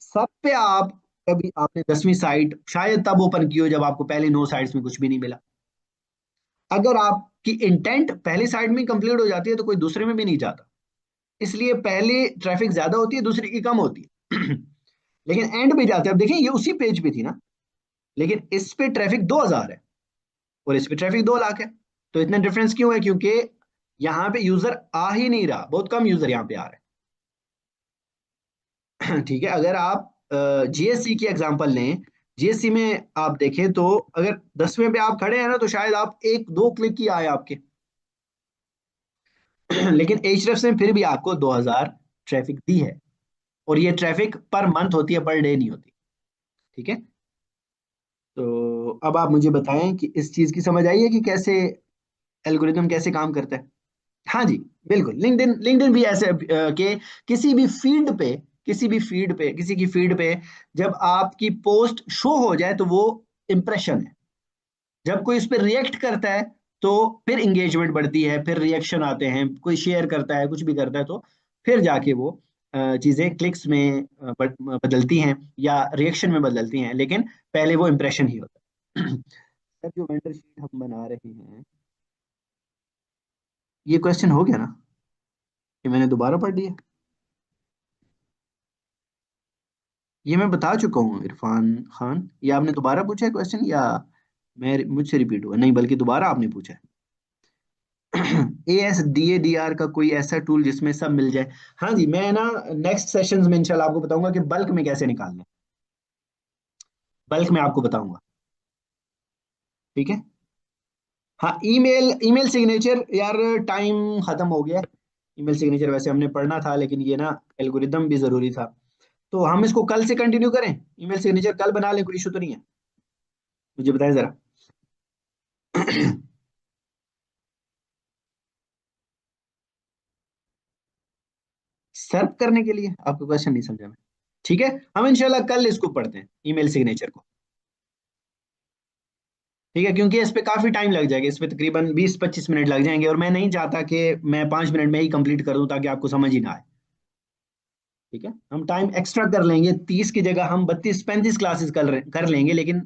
सब पे आप कभी आपने 10वीं साइट शायद तब ओपन की हो जब आपको पहले 9 साइट्स में कुछ भी नहीं मिला। अगर आपकी इंटेंट पहली साइट में कंप्लीट हो जाती है तो कोई दूसरे में भी नहीं जाता। इसलिए पहले ट्रैफिक ज्यादा होती है, दूसरी की कम होती है। लेकिन एंड पे जाते हैं, अब देखें ये उसी पेज पे थी ना, लेकिन इस पे ट्रैफिक 2,000 है और इस पे ट्रैफिक 2 लाख है। तो इतना डिफरेंस क्यों है? क्योंकि यहाँ पे यूजर आ ही नहीं रहा, बहुत कम यूजर यहाँ पे आ रहे हैं। ठीक है। अगर आप जीएससी की एग्जांपल लें, जीएससी में आप देखें तो अगर 10वें पे आप खड़े हैं ना तो शायद आप एक दो क्लिक ही आए आपके। लेकिन एचरेफ ने फिर भी आपको 2,000 ट्रैफिक दी है, और ये ट्रैफिक पर मंथ होती है, पर डे नहीं होती। ठीक है। तो अब आप मुझे बताएं कि इस चीज की समझ आई है कि कैसे एल्गोरिदम कैसे काम करता है। हाँ जी, बिल्कुल। लिंक्डइन, लिंक्डइन भी ऐसे कि किसी भी फील्ड पे, किसी भी फीड पे, किसी की फीड पे जब आपकी पोस्ट शो हो जाए तो वो इंप्रेशन है। जब कोई उस पर रिएक्ट करता है तो फिर इंगेजमेंट बढ़ती है, फिर रिएक्शन आते हैं, कोई शेयर करता है, कुछ भी करता है, तो फिर जाके वो चीजें क्लिक्स में बदलती हैं या रिएक्शन में बदलती हैं। लेकिन पहले वो इंप्रेशन ही होता है। सर जो वेंडर शीट हम बना रहे हैं, ये क्वेश्चन हो गया ना, कि मैंने दोबारा पढ़ लिया? ये मैं बता चुका हूँ इरफान खान, या आपने दोबारा पूछा है क्वेश्चन, या मैं मुझसे रिपीट हुआ? नहीं, बल्कि दोबारा आपने पूछा है। ASDADR का कोई ऐसा टूल जिसमें सब मिल जाए? हाँ जी, मैं ना नेक्स्ट सेशंस में इंशाल्लाह आपको बताऊंगा कि बल्क में कैसे निकालना है। बल्क में आपको बताऊंगा। ठीक है। हाँ, ईमेल ईमेल सिग्नेचर यार, टाइम खत्म हो गया। ईमेल सिग्नेचर वैसे हमने पढ़ना था, लेकिन ये ना एल्गोरिदम भी जरूरी था। तो हम इसको कल से कंटिन्यू करें, ईमेल सिग्नेचर कल बना लें, कोई इशू तो नहीं है? मुझे बताएं जरा। सर्व करने के लिए आपका क्वेश्चन नहीं समझा मैं। ठीक है, हम इंशाल्लाह कल इसको पढ़ते हैं, ईमेल सिग्नेचर को। ठीक है, क्योंकि इस पे काफी टाइम लग जाएगा, इस पे तकरीबन 20-25 मिनट लग जाएंगे, और मैं नहीं चाहता कि मैं 5 मिनट में ही कंप्लीट कर दूं ताकि आपको समझ ही ना आए। ठीक है, हम टाइम एक्स्ट्रा कर लेंगे, 30 की जगह हम 32-35 क्लासेस कर लेंगे, लेकिन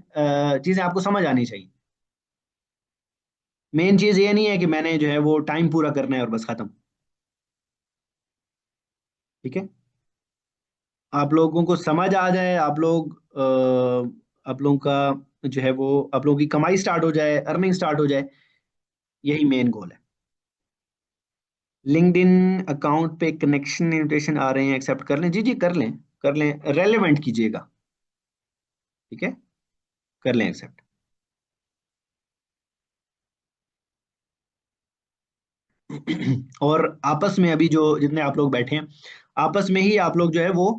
चीजें आपको समझ आनी चाहिए। मेन चीज ये नहीं है कि मैंने जो है वो टाइम पूरा करना है और बस खत्म। ठीक है, आप लोगों को समझ आ जाए, आप लोगों का जो है वो, आप लोगों की कमाई स्टार्ट हो जाए, अर्निंग स्टार्ट हो जाए, यही मेन गोल है। लिंक्डइन अकाउंट पे कनेक्शन इनविटेशन आ रहे हैं, एक्सेप्ट कर लें? जी जी कर लें, कर लें, रेलेवेंट कीजिएगा। ठीक है, कर लें एक्सेप्ट। और आपस में अभी जो जितने आप लोग बैठे हैं, आपस में ही आप लोग जो है वो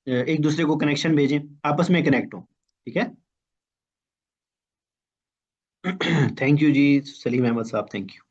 एक दूसरे को कनेक्शन भेजें, आपस में कनेक्ट हो। ठीक है। थैंक यू जी, सलीम अहमद साहब, थैंक यू।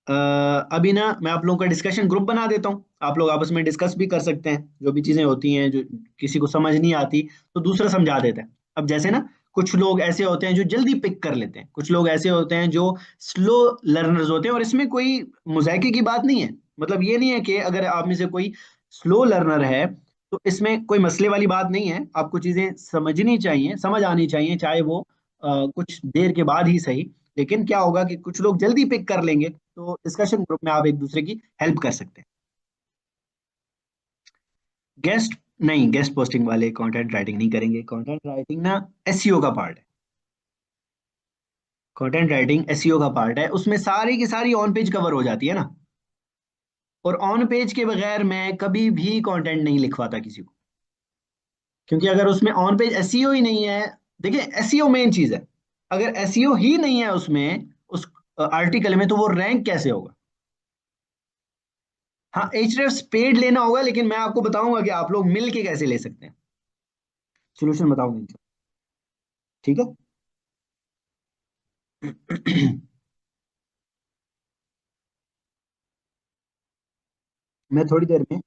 अ, अभी ना मैं आप लोगों का डिस्कशन ग्रुप बना देता हूँ, आप लोग आपस में डिस्कस भी कर सकते हैं, जो भी चीजें होती हैं, जो किसी को समझ नहीं आती तो दूसरा समझा देता है। अब जैसे ना, कुछ लोग ऐसे होते हैं जो जल्दी पिक कर लेते हैं, कुछ लोग ऐसे होते हैं जो स्लो लर्नर्स होते हैं, और इसमें कोई मुजाहिके की बात नहीं है। मतलब ये नहीं है कि अगर आप में से कोई स्लो लर्नर है तो इसमें कोई मसले वाली बात नहीं है, आपको चीजें समझनी चाहिए, समझ आनी चाहिए, चाहे वो कुछ देर के बाद ही सही। लेकिन क्या होगा कि कुछ लोग जल्दी पिक कर लेंगे, तो डिस्कशन ग्रुप में आप एक दूसरे की हेल्प कर सकते हैं। गेस्ट नहीं, गेस्ट पोस्टिंग वाले कंटेंट राइटिंग नहीं करेंगे, कंटेंट राइटिंग ना एसईओ का पार्ट है। कंटेंट राइटिंग एसईओ का पार्ट है, उसमें सारी की सारी ऑन पेज कवर हो जाती है ना। और ऑन पेज के बगैर मैं कभी भी कंटेंट नहीं लिखवाता किसी को, क्योंकि अगर उसमें ऑन पेज एसईओ ही नहीं है, देखिए एसईओ मेन चीज है, अगर एसईओ ही नहीं है उसमें, उस आर्टिकल में, तो वो रैंक कैसे होगा? हाँ, एचरेफ्स पेड लेना होगा, लेकिन मैं आपको बताऊंगा कि आप लोग मिल के कैसे ले सकते हैं, सोल्यूशन बताऊंगा इनका। ठीक है। मैं थोड़ी देर में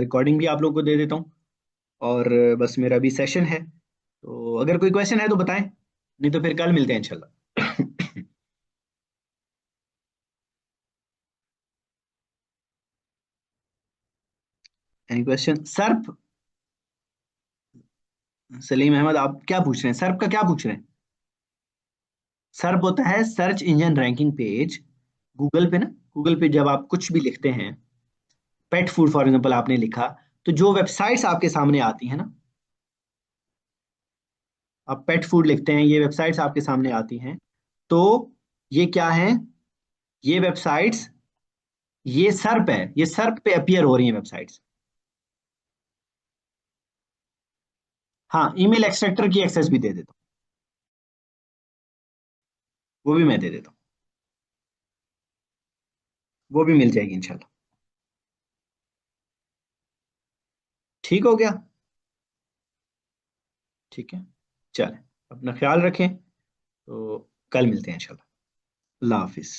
रिकॉर्डिंग भी आप लोग को दे देता हूँ, और बस मेरा भी सेशन है, तो अगर कोई क्वेश्चन है तो बताएं, नहीं तो फिर कल मिलते हैं इंशाल्लाह। एनी क्वेश्चन सर्प? सलीम अहमद, आप क्या पूछ रहे हैं, सर्प का क्या पूछ रहे हैं? सर्प होता है search engine ranking page, Google पे ना, गूगल पे जब आप कुछ भी लिखते हैं, पेट फूड फॉर एग्जांपल आपने लिखा, तो जो वेबसाइट्स आपके सामने आती है ना, आप पेट फूड लिखते हैं, ये वेबसाइट्स आपके सामने आती हैं, तो ये क्या है? ये वेबसाइट्स, ये सर्प है, ये सर्प पे अपीयर हो रही हैं वेबसाइट्स। हाँ, ईमेल एक्सट्रैक्टर की एक्सेस भी दे देता हूँ, वो भी मैं दे देता हूँ, वो भी मिल जाएगी इंशाल्लाह। ठीक हो गया। ठीक है, चलें, अपना ख्याल रखें, तो कल मिलते हैं इंशाल्लाह। अल्लाह हाफिज।